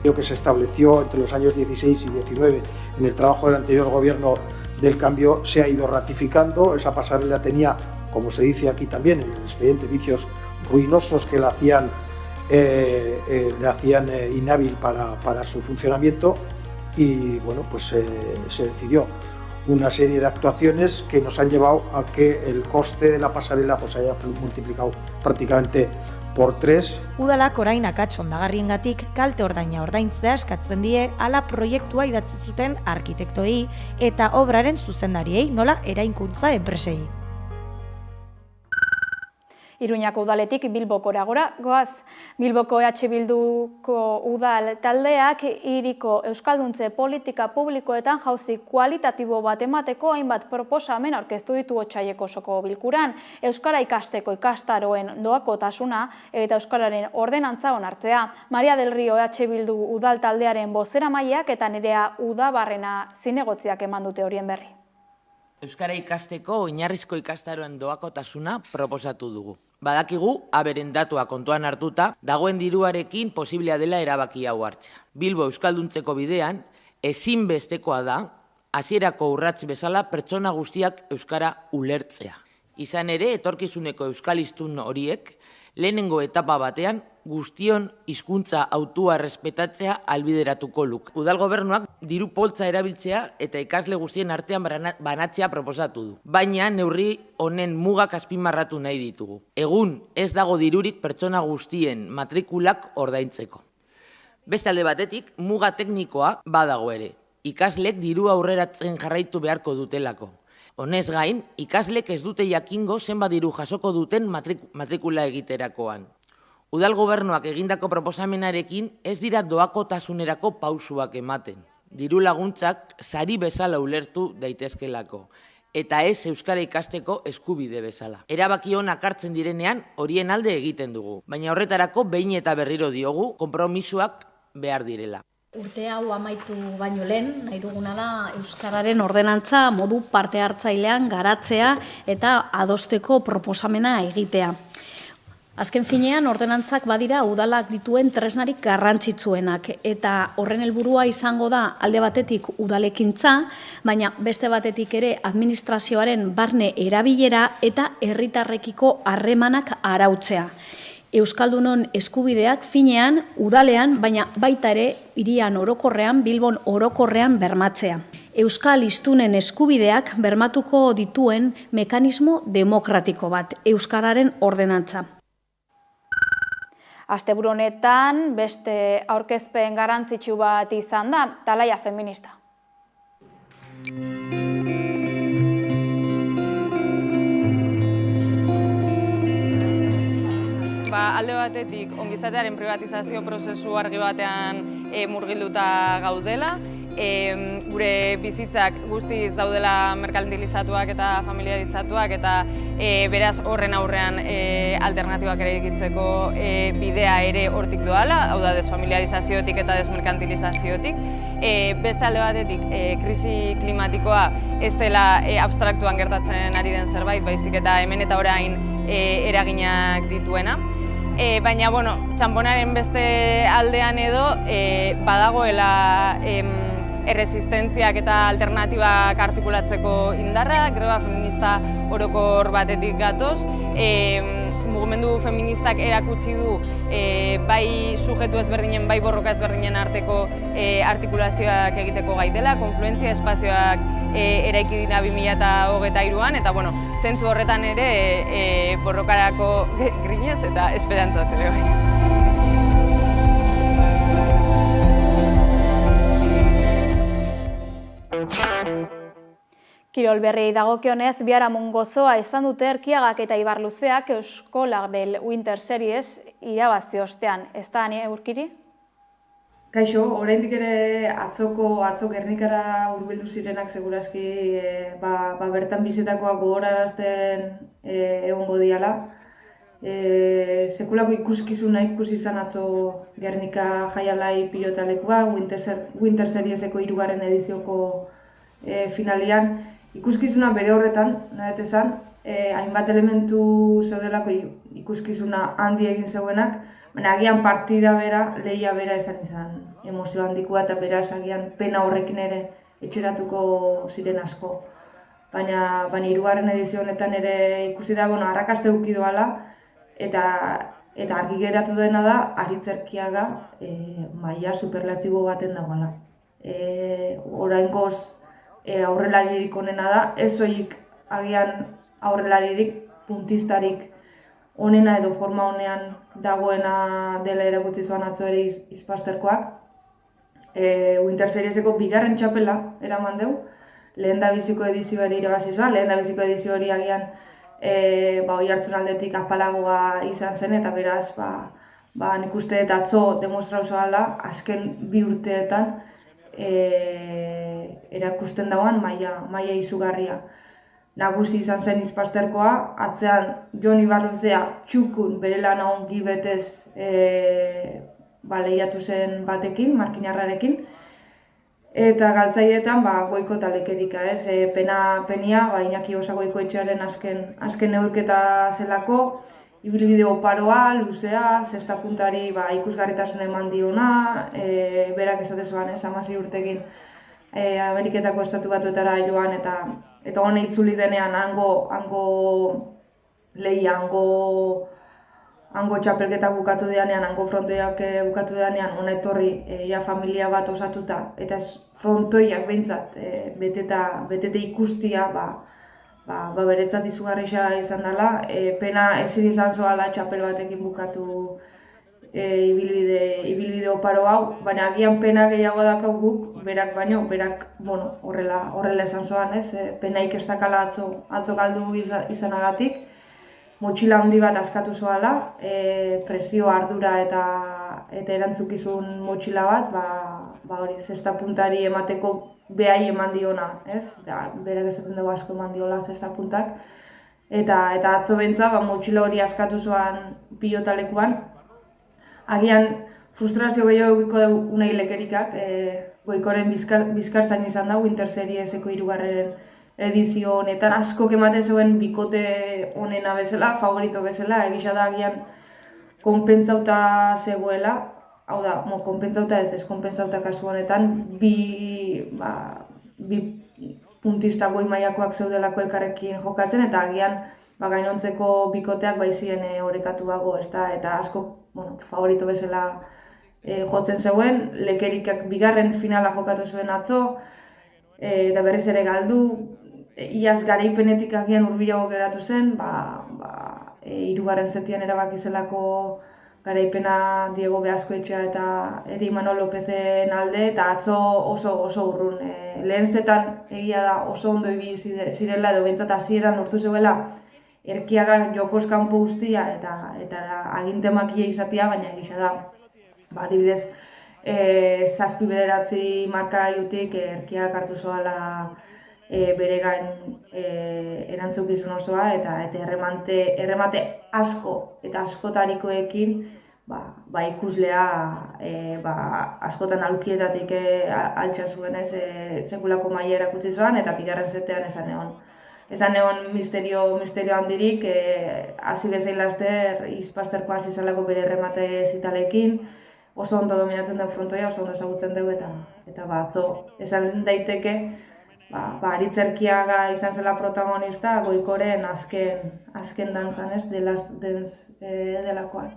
Lo que se estableció entre los años 16 y 19 en el trabajo del anterior gobierno del cambio se ha ido ratificando. Esa pasarela tenía, como se dice aquí también, en el expediente, vicios ruinosos que la hacían inhábil para su funcionamiento y bueno, pues se decidió una serie de actuaciones que nos han llevado a que el coste de la pasarela pues haya multiplicado prácticamente por 3. Udalak orain akats ondagarriengatik kalte ordaina ordaintzea eskatzen die hala proiektua idatzi zuten arkitektoei eta obraren zuzendariei nola eraikuntza enpresei. Iruñako udaletik Bilbokora goaz. Bilboko Bilduko udal taldeak hiriko euskalduntze politika publikoetan jauzi kualitatibo bat emateko hainbat proposamen aurkeztu ditu Otsaieko osoko bilkuran. Euskara ikasteko ikastaroen doakotasuna eta euskararen ordenantza onartzea. Maria del Rio Bildu udal taldearen bozeramaileak eta Nerea Udabarrena zinegotziak eman dute horien berri. Euskara ikasteko oinarrizko ikastaroen doakotasuna proposatu dugu. Badakigu, aberen datua kontuan hartuta, dagoen diruarekin posiblea dela erabaki hau hartzea. Bilbo euskalduntzeko bidean, ezinbestekoa da, hasierako urrats bezala pertsona guztiak euskara ulertzea. Izan ere, etorkizuneko euskalistun horiek, Lehenengo etapa batean, guztion hizkuntza autua errespetatzea albideratuko luk. Udal gobernuak diru poltza erabiltzea eta ikasle guztien artean banatzea proposatu du. Baina neurri honen mugak azpimarratu nahi ditugu. Egun ez dago dirurik pertsona guztien matrikulak ordaintzeko. Beste alde batetik, muga teknikoa badago ere. Ikaslek diru aurreratzen jarraitu beharko dutelako. Honez gain, ikaslek ez dute jakingo zenbat diru jasoko duten matrikula egiterakoan. Udal gobernuak egindako proposamenarekin ez dira doakotasunerako pausuak ematen. Diru laguntzak sari bezala ulertu daitezkelako, eta ez euskara ikasteko eskubide bezala. Erabaki onak hartzen direnean horien alde egiten dugu, baina horretarako behin eta berriro diogu konpromisoak behar direla. Urte hau amaitu baino lehen, nahi duguna da euskararen ordenantza modu parte hartzailean garatzea eta adosteko proposamena egitea. Azken finean, ordenantzak badira udalak dituen tresnarik garrantzitsuenak eta horren helburua izango da alde batetik udalekintza, baina beste batetik ere administrazioaren barne erabilera eta herritarrekiko harremanak arautzea. Euskaldunon eskubideak finean, udalean, baina baita ere hirian orokorrean, Bilbon orokorrean bermatzea. Euskal hiztunen eskubideak bermatuko dituen mekanismo demokratiko bat, euskararen ordenantza. Asteburu honetan beste aurkezpen garrantzitsu bat izan da, Talaia feminista. Alde batetik, ongizatearen privatizazio prozesu argi batean murgilduta gaudela, gure bizitzak guztiz daudela merkantilizatuak eta familiarizatuak eta beraz horren aurrean alternatibak ere ikitzeko bidea ere hortik doala, hau da desfamiliarizaziotik eta desmerkantilizaziotik. Beste alde batetik, krisi klimatikoa ez dela abstraktuan gertatzen ari den zerbait, baizik eta hemen eta orain eraginak dituena. Baina, txanponaren beste aldean edo badagoela erresistentziak eta alternatibak artikulatzeko indarra, greba feminista orokor batetik gatoz. Mugimendu feministak erakutsi du bai sujetu ezberdinen, bai borroka ezberdinen arteko artikulazioak egiteko gaitela, konfluentzia espazioak eraiki dira 2023an, eta zentzu horretan ere borrokarako grinez eta esperantza ere bai. Kirol berriei dagokionez, biharamun gozoa izan dute Erkiagak eta Ibarluzeak Eusko Label Winter Series irabazi ostean. Ez da, Ani Urkiri? Kaixo, oraindik ere atzo Gernikara hurbildu zirenak segurazki bertan bizitakoak gogorarazten egongo diala. Sekulako ikuskizuna ikusi izan atzo Gernika jaialai pilotalekuan, Winter Serieseko 3. edizioko finalian. Ikuskizuna bere horretan, nahet esan, hainbat elementu zeudelako ikuskizuna handi egin zeuenak, baina agian partida bera, lehia bera izan emozio handikoa eta beraz agian pena horrekin ere etxeratuko ziren asko. Baina 3. edizio honetan ere ikusi da, arrakaste eduki doala eta argi geratu dena da, Aritz Erkiaga maila superlatibo baten dagoela. Oraingoz aurrelaririk onena da, ez soilik agian aurrelaririk puntistarik onena edo forma honean dagoena dela erakutsi zuen atzo ere Izpasterkoak. Winter Serieseko 2. txapela eraman dugu, lehendabiziko edizioari irabazi zuen, lehendabiziko edizio hori agian Oiartzunaldetik apalagoa izan zen eta beraz nik uste eta atzo demostrau zoala azken 2 urteetan erakusten dagoen maila izugarria. Nagusi izan zen Izpasterkoa, atzean Jon Ibarluzea txukun bere lana ongi betez lehiatu zen batekin, markinarrarekin, eta galtzaietan goiko talekerika, ez? Penia Iñaki Osagoikoetxearen azken neurketa zelako, ibilbide oparoa, luzea, zesta puntari ikusgarritasuna eman diona, berak esatezuan, 16 urtekin Ameriketako estatu batuetara joan eta hone itzuli denean hango lehia, hango txapelketak bukatu deanean, hango frontoiak bukatu deanean, hona etorri ja familia bat osatuta, eta frontoiak behintzat betete ikustia, beretzat izugarria izan dela. Pena ezin izan zoala txapel batekin bukatu ibilbide oparo hau, baina agian pena gehiago dakau guk, berak baino, horrela esan zoan, pena ikestakala atzo galdu izanagatik, motxila handi bat askatu zoala, presio ardura eta erantzukizun motxila bat, hori, zesta puntari emateko behai eman diona, berak esaten dugu asko eman diola zesta puntak, eta atzo bentza, motxila hori askatu zoan pilotalekuan, agian frustrazio gehiago egiko dugu unai lekerikak, Goikoren bizkar zain izan da, Winter Serieseko 3. edizio honetan askok ematen zuen bikote honena bezala, favorito bezala, egisa da agian konpentsauta zegoela, hau da, konpentsauta ez deskonpentsauta kasu honetan, bi puntista goi mailakoak zeudelako elkarrekin jokatzen, eta agian gainontzeko bikoteak baizien orekatuago, eta asko favorito bezala jotzen zeuen, lekerikak bigarren finala jokatu zuen atzo, eta berriz ere galdu, iaz garaipenetik agian hurbilago geratu zen, 3. zetian erabaki zelako garaipena Diego Beazkoetxea eta Eri Imanol Lopezen alde, eta atzo oso urrun. Lehen zetan egia da oso ondo ibili zirela, edo behintzat hasieran lortu zeuela Erkiaga jokoz kanpo guztia eta agintemakia izatea, baina egisa da. Adibidez, 7-9 marka jutik Erkiagak hartu zoala bere gain erantzukizun osoa, eta erremate asko eta askotarikoekin ikuslea askotan aulkietatik altxa zuen sekulako maila erakutsi zuen, eta bigarren zetean esan egon misterio handirik, hasi bezain laster izpasterko hasi zelako bere erremate zitalekin, oso ondo dominatzen den frontoia, oso ondo ezagutzen dugu, eta atzo esan daiteke Aritzerkiaga izan zela protagonista Goikoren azken dantzan, delakoan.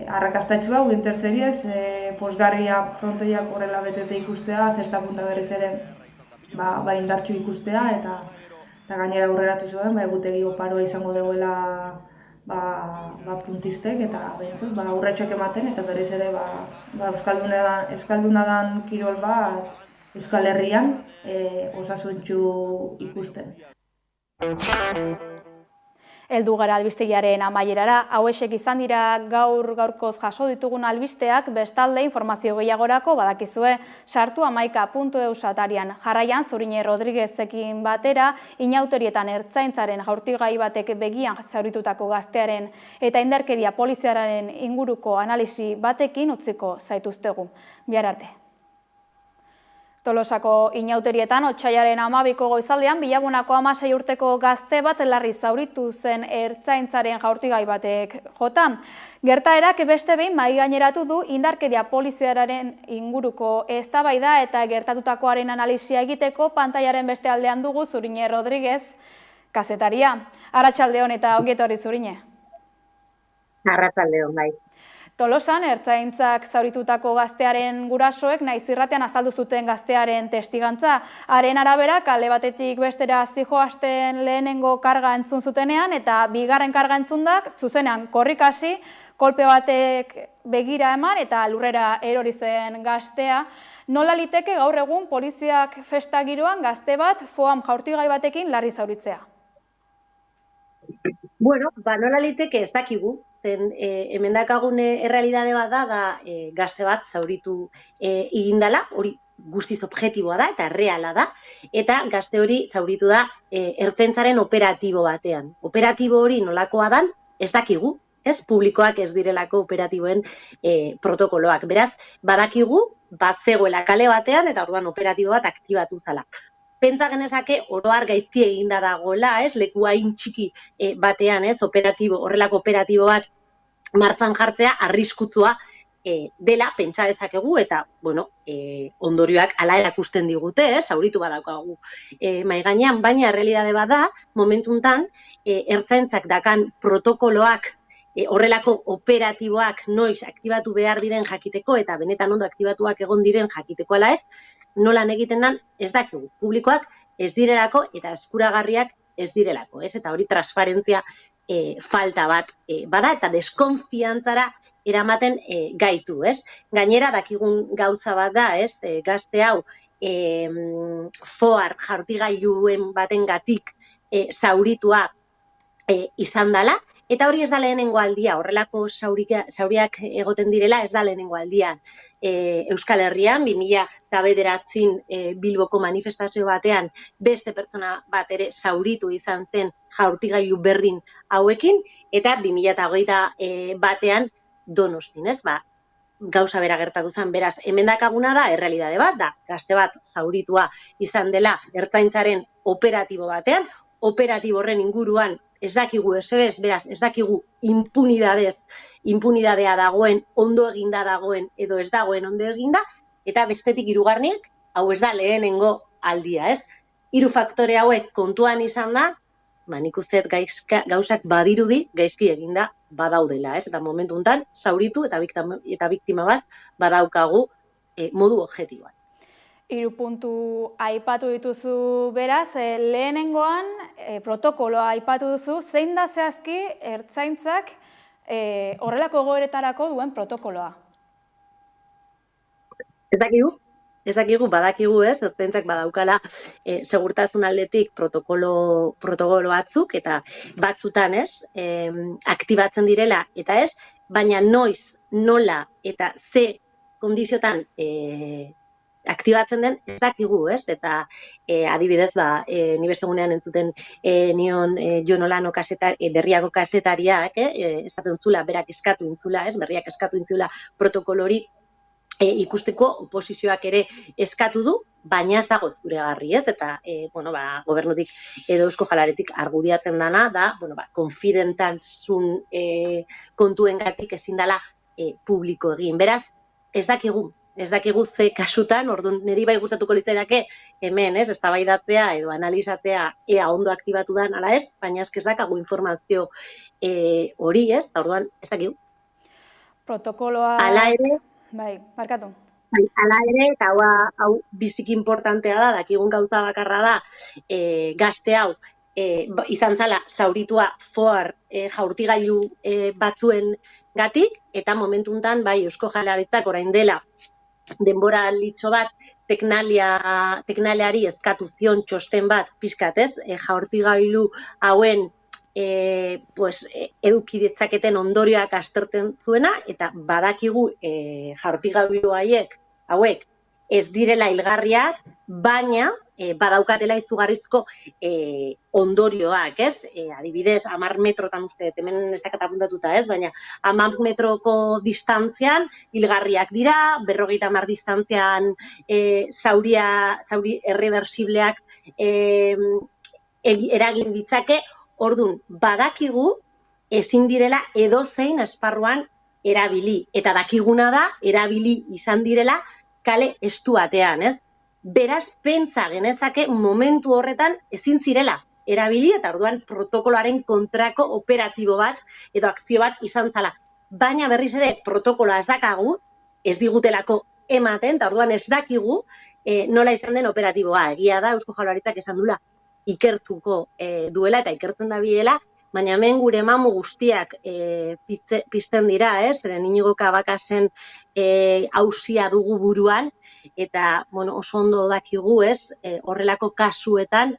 Arrakastatxua, Winter Series, posgarria frontoiak horrela betete ikustea, zesta punta berriz ere indartxu ikustea, eta gainera aurreratu zuen, egutegi oparoa izango duela puntistek, eta aurretxok ematen, eta berriz ere euskalduna dan kirol bat Euskal Herrian osasuntxu ikusten. Heldu gara albistegiaren amaierara, hauexek izan dira gaurkoz jaso ditugun albisteak, bestalde informazio gehiagorako badakizue sartu 11.eu atarian. Jarraian Zurine Rodriguezekin batera, inauterietan ertzaintzaren jaurtigai batek begian zauritutako gaztearen eta indarkeria poliziaren inguruko analisi batekin utziko zaituztegu. Bihar arte. Tolosako inauterietan, otsailaren 12ko goizaldean, Bilabonako 16 urteko gazte bat larri zauritu zen ertzaintzaren jaurtigai batek jota. Gertaerak beste behin mahai gaineratu du indarkeria poliziaren inguruko eztabaida eta gertatutakoaren analisia egiteko pantailaren beste aldean dugu Zurine Rodriguez kazetaria. Arratsaldeon eta ongi etorri Zurine. Arratsaldeon bai. Tolosan, ertzaintzak zauritutako gaztearen gurasoek naiz irratean azaldu zuten gaztearen testigantza. Haren arabera, kale batetik bestera zijoasten lehenengo karga entzun zutenean, eta bigarren karga entzundak zuzenean korrikasi, kolpe batek begira eman eta lurrera erori zen gaztea. Nola liteke gaur egun poliziak festa giroan gazte bat foam jaurtigai batekin larri zauritzea? Bueno, nola liteke ez dakigu. Hemen dakagun errealidade bat da gazte bat zauritu egindala, hori guztiz objektiboa da eta erreala da, eta gazte hori zauritu da ertzaintzaren operatibo batean. Operatibo hori nolakoa dan, ez dakigu, publikoak ez direlako operatiboen protokoloak. Beraz, badakigu, zegoela kale batean eta orduan operatibo bat aktibatu zala. Pentsa genezake oroar gaizki eginda dagoela, leku hain txiki batean, horrelako operatibo bat martzan jartzea arriskutsua dela pentsa dezakegu, eta ondorioak hala erakusten digute, zauritu badaukagu mahai gainean, baina errealitate bat da, momentuntan ertzaintzak dakan protokoloak horrelako operatiboak noiz aktibatu behar diren jakiteko eta benetan ondo aktibatuak egon diren jakiteko ala ez, nolan egiten den ez dakigu. Publikoak ez direlako eta eskuragarriak ez direlako, ez? Eta hori transparentzia falta bat bada eta deskonfiantzara eramaten gaitu, ez? Gainera dakigun gauza bat da, ez? Gazte hau foar jaurtigailuen batengatik zauritua izan dela, eta hori ez da lehenengo aldia, horrelako zauriak egoten direla ez da lehenengo aldia. Euskal Herrian, 2009 Bilboko manifestazio batean beste pertsona bat ere zauritu izan zen jaurtigailu berdin hauekin, eta 2021 batean Donostin, ez? Gauza bera gertatu zen, beraz, hemen dakaguna da, errealidade bat, da, gazte bat zauritua izan dela ertzaintzaren operatibo batean, operatibo horren inguruan ez dakigu ez, beraz, ez dakigu impunidadea dagoen, ondo eginda dagoen, edo ez dagoen ondo eginda, eta bestetik hirugarrenik, hau ez da lehenengo aldia, ez? 3 faktore hauek kontuan izan da, nik uste gauzak badirudi gaizki eginda badaudela, ez? Eta momentu honetan, zauritu eta biktima bat badaukagu modu objektiboan. 3 puntu aipatu dituzu beraz, lehenengoan protokoloa aipatu duzu, zein da zehazki ertzaintzak horrelako egoeretarako duen protokoloa? Ez dakigu, badakigu ez, ertzaintzak badaukala segurtasun aldetik protokolo batzuk, eta batzutan ez, aktibatzen direla, eta ez, baina noiz, nola, eta ze kondiziotan aktibatzen den, ez dakigu, ez? Eta adibidez, ni beste egunean entzuten nion Jon Olano berriako kasetariak, esaten zula, berak eskatu intzula, ez? Berriak eskatu intzula protokolori ikusteko oposizioak ere eskatu du, baina ez dago zuregarri, ez? Eta, gobernutik edo Eusko Jaurlaritzak argudiatzen dana, da, konfidentaltasun kontuengatik ezin dela publiko egin. Beraz, ez dakigu ze kasutan, orduan niri bai gustatuko litzaidake hemen, ez, eztabaidatzea edo analizatzea ea ondo aktibatu den ala ez, baina ez dakagu informazio hori, ez, eta orduan ez dakigu. Protokoloa... Hala ere... Bai, markatu. Hala ere, eta hau biziki importantea da, dakigun gauza bakarra da, gazte hau izan zala zauritua foar jaurtigailu batzuen gatik, eta momentu honetan, bai, Eusko Jaurlaritzak orain dela denbora litxo bat teknaliari eskatu zion txosten bat pixkat, ez? Jaurtigailu hauen eduki ditzaketen ondorioak aztertzen zuena, eta badakigu jaurtigailu hauek ez direla hilgarriak, baina badaukatela izugarrizko ondorioak, ez? Adibidez, 10 metrotan uste, hemen ez dakat apuntatuta, ez? Baina 10 metroko distantzian hilgarriak dira, 50 distantzian zauri erreversibleak eragin ditzake, orduan, badakigu ezin direla edozein esparruan erabili, eta dakiguna da, erabili izan direla kale estu batean, ez? Beraz, pentsa genezake momentu horretan ezin zirela erabili, eta orduan protokoloaren kontrako operatibo bat edo akzio bat izan zala. Baina berriz ere protokoloa ez dakagu, ez digutelako ematen, eta orduan ez dakigu nola izan den operatiboa. Egia da, Eusko Jaurlaritzak esan duela ikertuko duela eta ikertzen da biela, baina hemen gure mamu guztiak pizten dira, zeren Inigo Cabacas-en auzia dugu buruan, eta oso ondo dakigu, horrelako kasuetan,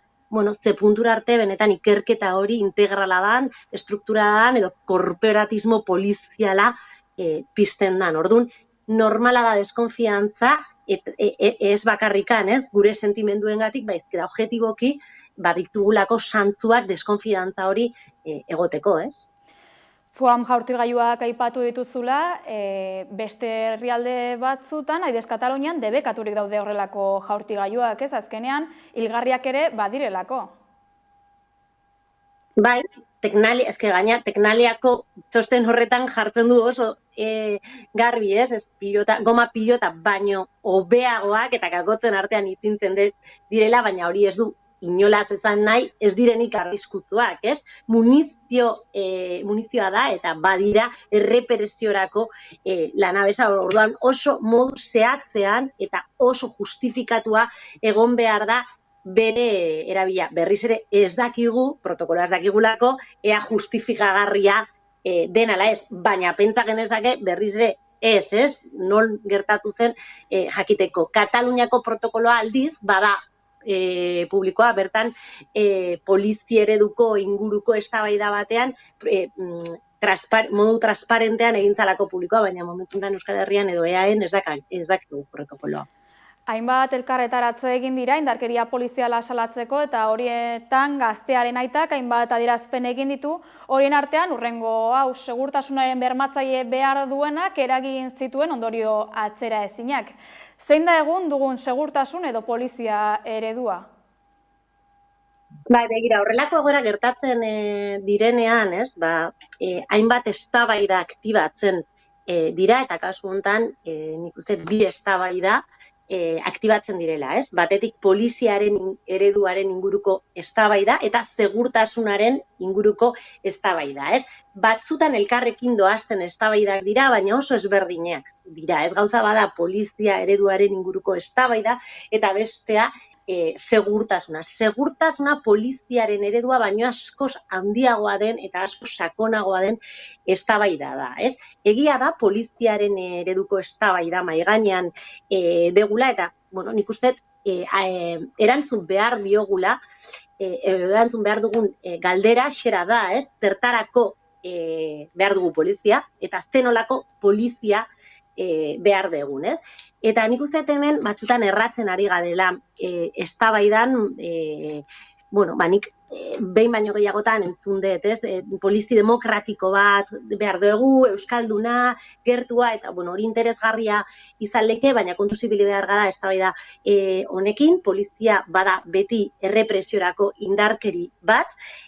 ze puntura arte benetan ikerketa hori integrala dan, estrukturala dan, edo korporatismo poliziala pizten dan. Orduan, normala da deskonfiantza, ez bakarrikan, gure sentimenduengatik, baizkera objetiboki, badiktugulako santzuak deskonfidantza hori egoteko, ez? Foam jaurtigailuak aipatu dituzula, beste herrialde batzutan, adibidez Katalunian, debekaturik daude horrelako jaurtigailuak, ez? Azkenean, hilgarriak ere badirelako. Bai, gaina teknaliako txosten horretan jartzen du oso garbi, ez? Goma pilota baino hobeagoak eta kakotzen artean ipintzen direla, baina hori ez du inolaz ezan nahi ez direnik arriskutsuak, ez? Munizioa da eta badira errepresiorako lanabesa, orduan oso modu zehatzean eta oso justifikatua egon behar da bere erabila. Berriz ere ez dakigu, protokoloa ez dakigulako, ea justifikagarria den ala ez, baina pentsa genezake berriz ere ez, non gertatu zen jakiteko. Kataluniako protokoloa aldiz, bada publikoa, bertan polizia ereduko inguruko eztabaida batean modu transparentean egintzalako publikoa, baina momentuntan Euskal Herrian edo EAen ez dakigu protokoloa. Hainbat elkarretaratze egin dira indarkeria poliziala salatzeko eta horietan gaztearen aitak hainbat adierazpen egin ditu, horien artean hurrengo hau segurtasunaren bermatzaile behar duenak eragin zituen ondorio atzera ezinak. Zein da egun dugun segurtasun edo polizia eredua? Bai, begira, horrelako egoera gertatzen direnean, hainbat eztabaida aktibatzen dira eta kasu honetan nik uste bi eztabaida aktibatzen direla, ez? Batetik poliziaren ereduaren inguruko eztabaida eta segurtasunaren inguruko eztabaida, ez? Batzutan elkarrekin doazten eztabaidak dira, baina oso ezberdinak dira, ez? Gauza bada polizia ereduaren inguruko eztabaida eta bestea segurtasuna. Segurtasuna poliziaren eredua baino askoz handiagoa den eta askoz sakonagoa den eztabaida da, ez? Egia da poliziaren ereduko eztabaida mahai gainean degula eta, bueno, nik uste erantzun behar diogula, erantzun behar dugun galdera xera da, ez? Zertarako behar dugu polizia eta zenolako polizia behar dugun, ez? Eta nik uste hemen batzutan erratzen ari gadela eztabaidan, nik behin baino gehiagotan entzun dut, ez? Polizi demokratiko bat behar dugu, euskalduna, gertua, eta hori interesgarria izan leke, baina kontuz ibili behar gara eztabaida honekin, polizia bada beti errepresiorako indarkeri bat,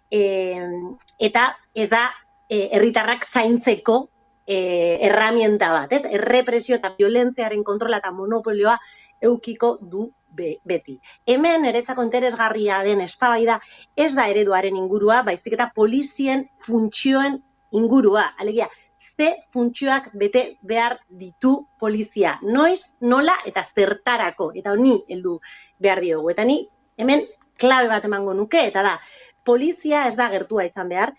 eta ez da herritarrak zaintzeko erramienta bat, ez? Errepresio eta violentziaren kontrola eta monopolioa eukiko du beti. Hemen niretzako interesgarria den eztabaida ez da ereduaren ingurua, baizik eta polizien funtzioen ingurua. Alegia, ze funtzioak bete behar ditu polizia, noiz, nola eta zertarako, eta honi heldu behar diogu. Eta ni hemen klabe bat emango nuke, eta da, polizia ez da gertua izan behar,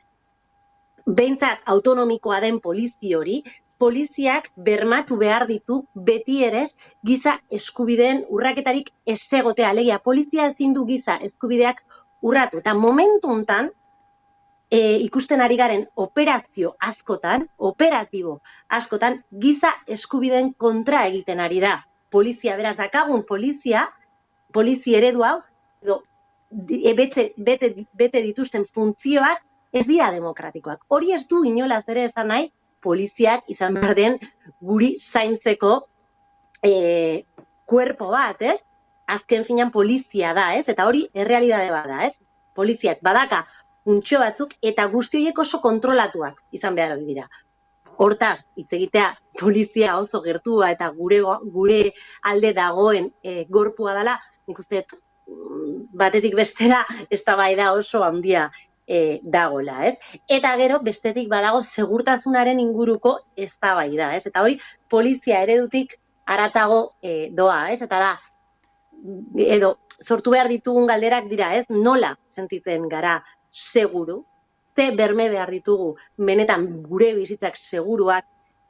behintzat autonomikoa den polizi hori, poliziak bermatu behar ditu beti ere giza eskubideen urraketarik ez egotea. Alegia, polizia ezin du giza eskubideak urratu. Eta momentu honetan, ikusten ari garen operatibo askotan, giza eskubideen kontra egiten ari da. Polizia, beraz, dakagun polizi eredu hau, bete dituzten funtzioak, ez dira demokratikoak. Hori ez du inolaz ere esan nahi, poliziak izan behar den guri zaintzeko kuerpo bat, ez? Azken finean polizia da, ez? Eta hori errealidade bat da, ez? Poliziak badaka funtzio batzuk eta guzti horiek oso kontrolatuak izan behar dira. Hortaz, hitz egitea polizia oso gertua eta gure alde dagoen gorpua dela, nik uste batetik bestera eztabaida oso handia dagoela, ez? Eta gero bestetik badago segurtasunaren inguruko eztabaida, ez? Eta hori polizia eredutik haratago doa, ez? Eta da, edo sortu behar ditugun galderak dira, ez? Nola sentitzen gara seguru, ze berme behar ditugu benetan gure bizitzak seguruak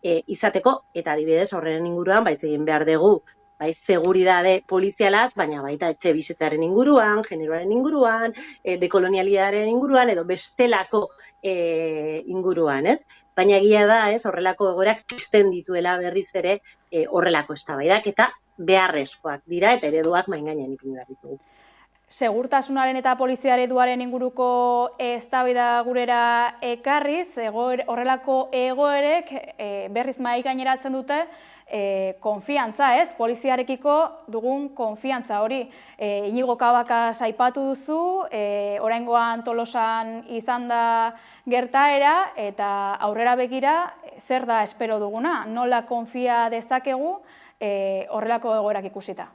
izateko, eta adibidez horren inguruan baitz egin behar dugu, bai, seguridade polizialaz, baina baita etxe bizitzaren inguruan, generoaren inguruan, dekolonialidaren inguruan, edo bestelako inguruan, ez? Baina egia da, ez, horrelako egoerak pizten dituela berriz ere horrelako eztabaidak eta beharrezkoak dira eta ereduak mahai gainean ipini behar ditugu. Segurtasunaren eta polizia ereduaren inguruko eztabaida gurera ekarriz, horrelako egoerek berriz mahai gaineratzen dute konfiantza, ez? Poliziarekiko dugun konfiantza hori. Inigo Cabacas aipatu duzu, oraingoan Tolosan izan da gertaera eta aurrera begira zer da espero duguna? Nola konfia dezakegu horrelako egoerak ikusita?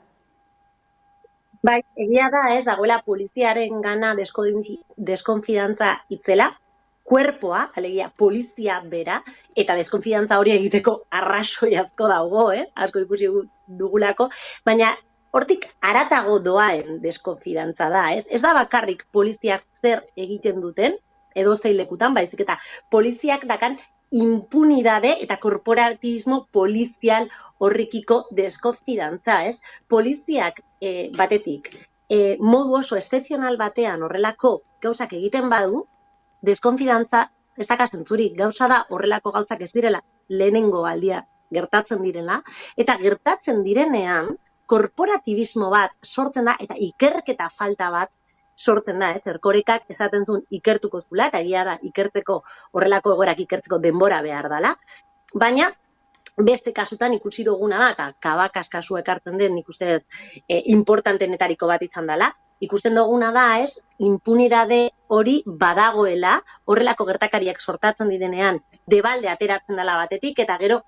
Bai, egia da, ez, dagoela poliziaren gana deskonfidantza itzela, kuerpoa, alegia polizia bera, eta deskonfidantza hori egiteko arrazoi asko dago, asko ikusi dugulako, baina hortik haratago doaen deskonfidantza da, ez? Ez da bakarrik poliziak zer egiten duten, edo zein lekutan, baizik eta poliziak dakan impunidade eta korporatismo polizial horrikiko deskonfidantza, ez? Poliziak batetik, modu oso excepzional batean horrelako gauzak egiten badu, deskonfidantza ez daka zentzurik, gauza da horrelako gauzak ez direla lehenengo aldia gertatzen direla, eta gertatzen direnean korporatibismo bat sortzen da, eta ikerketa falta bat sortzen da, Erkorekak esaten zuen ikertuko zula, eta egia da ikertzeko horrelako egoerak ikertzeko denbora behar dela, baina beste kasutan ikusi duguna da, eta Kabakas kasua ekartzen den nik uste importantenetariko bat izan dela, ikusten duguna da, impunidade hori badagoela, horrelako gertakariak sortatzen direnean, debalde ateratzen dela batetik, eta gero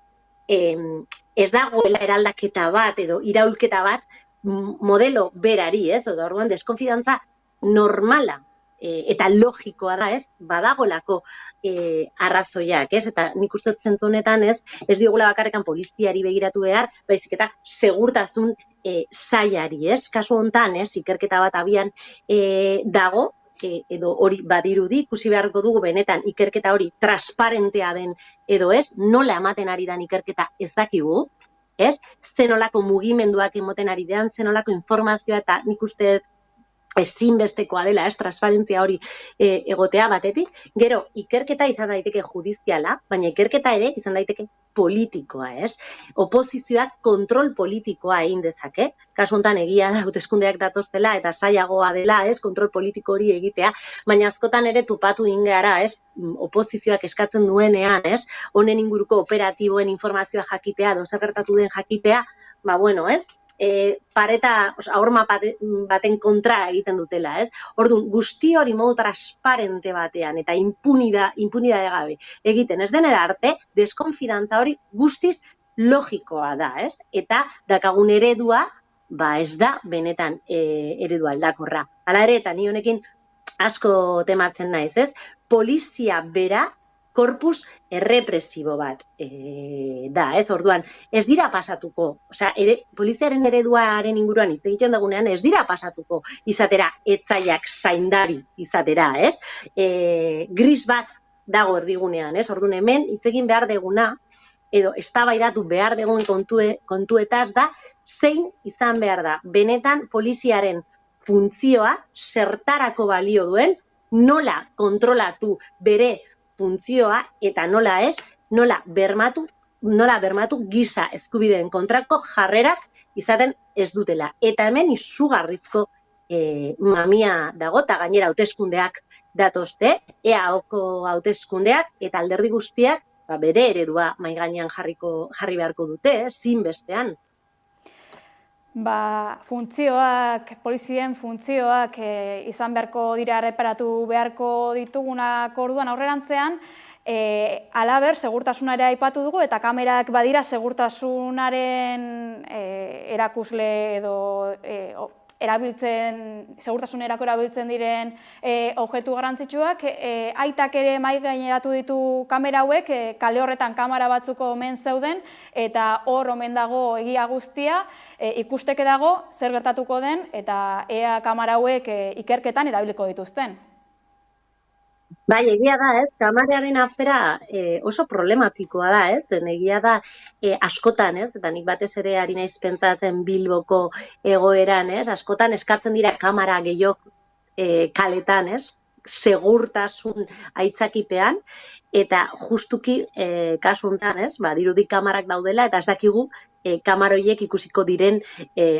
ez dagoela eraldaketa bat edo iraulketa bat modelo berari, edo orduan deskonfidantza normala eta logikoa da, badagolako arrazoiak, eta nik uste zentzu honetan, ez diogula bakarrekan poliziari begiratu behar, baizik eta segurtasun sailari, kasu hontan, ikerketa bat abian dago, edo hori badirudi, ikusi beharko dugu benetan ikerketa hori transparentea den edo ez, nola ematen ari den ikerketa ez dakigu, zenolako mugimenduak emoten ari den, zenolako informazioa eta nik uste ezinbestekoa dela, transparentzia hori egotea batetik, gero ikerketa izan daiteke judiziala, baina ikerketa ere izan daiteke politikoa, Oposizioak kontrol politikoa egin dezake, kasu honetan egia da hauteskundeak datoztela eta sailagoa dela, kontrol politiko hori egitea, baina askotan ere topatu egin gara, oposizioak eskatzen duenean, honen inguruko operatiboen informazioa jakitea, zer gertatu den jakitea, bueno, pareta, ahorma baten kontra egiten dutela, Orduan, guzti hori modu transparente batean eta impunidade gabe egiten ez denera arte, deskonfidantza hori guztiz logikoa da, Eta dakagun eredua, ez da benetan eredua aldakorra. Hala ere, eta ni honekin asko tematzen naiz, polizia bera korpus errepresibo bat da, Orduan, ez dira pasatuko, poliziaren ereduaren inguruan hitz egiten dagunean, ez dira pasatuko izatera etzaiak zaindari izatera, Gris bat dago erdigunean, Orduan, hemen hitz egin behar deguna, edo eztabaidatu behar degun kontuetaz da, zein izan behar da, benetan poliziaren funtzioa zertarako balio duen, nola kontrolatu bere funtzioa eta nola bermatu giza eskubideen kontrako jarrerak izaten ez dutela. Eta hemen izugarrizko mamia dago, eta gainera hauteskundeak datozte, EAOko hauteskundeak eta alderdi guztiak bere eredua mahai gainean jarri beharko dute, zinbestean. Funtzioak, polizien funtzioak izan beharko dira erreparatu beharko ditugunak orduan aurrerantzean, halaber, segurtasuna ere aipatu dugu, eta kamerak badira segurtasunaren erakusle edo segurtasunerako erabiltzen diren objektu garrantzitsuak, aitak ere mahai gaineratu ditu kamera hauek, kale horretan kamera batzuko omen zeuden, eta hor omen dago egia guztia, ikusteke dago zer gertatuko den, eta ea kamera hauek ikerketan erabiliko dituzten. Bai, egia da, kameraren afera oso problematikoa da, egia da askotan, eta nik batez ere ari naiz pentsatzen Bilboko egoeran, askotan eskatzen dira kamera gehiago kaletan, segurtasun aitzakipean, eta justuki kasu honetan, dirudi kamarak daudela, eta ez dakigu kamaroiek ikusiko diren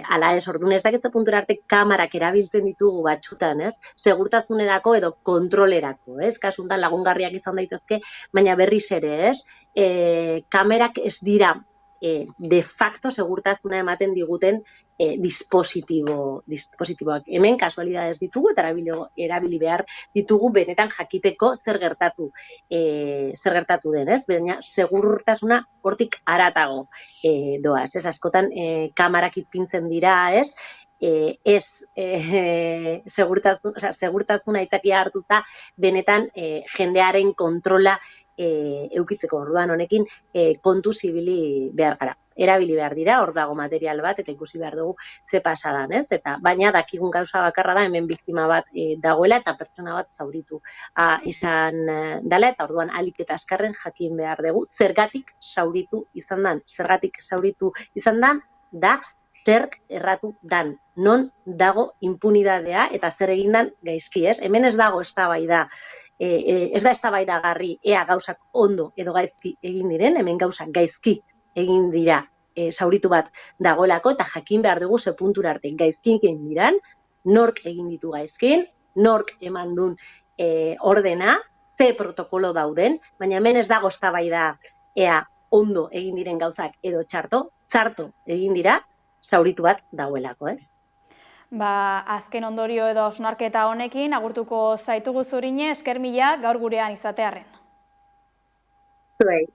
ala ez, orduan ez dakitze puntura arte kamarak erabiltzen ditugu batxutan, segurtasunerako edo kontrolerako, kasu honetan lagungarriak izan daitezke, baina berriz ere, kamerak ez dira de facto segurtasuna ematen diguten dispositiboak. Hemen kasualidades ditugu eta erabili behar ditugu benetan jakiteko zer gertatu den, baina segurtasuna hortik haratago doaz, askotan kamarak ipintzen dira, ez segurtasun aitzakia hartuta benetan jendearen kontrola eukitzeko. Orduan honekin kontu zibili behar gara. Erabili behar dira, hor dago material bat, eta ikusi behar dugu ze pasadan, ez? Baina dakigun gauza bakarra da, hemen biktima bat dagoela, eta pertsona bat zauritu izan dela, eta orduan alik eta azkarren jakin behar dugu, zergatik zauritu izan dan. Zergatik zauritu izan dan, da zerk erratu dan. Non dago impunidadea, eta zer egindan gaizki, ez? Hemen ez dago eztabaida, ez da eztabaidagarri ea gauzak ondo edo gaizki egin diren, hemen gauzak gaizki egin dira zauritu bat dagoelako, eta jakin behar dugu ze puntura arte gaizkin egin diran, nork egin ditu gaizkin, nork eman duen ordena, ze protokolo dauden, baina hemen ez dago eztabaida ea ondo egin diren gauzak edo txarto egin dira zauritu bat dagoelako, ez? Azken ondorio edo hausnarketa honekin, agurtuko zaitugu Zurine, esker mila gaur gurean izatearren. Zuei.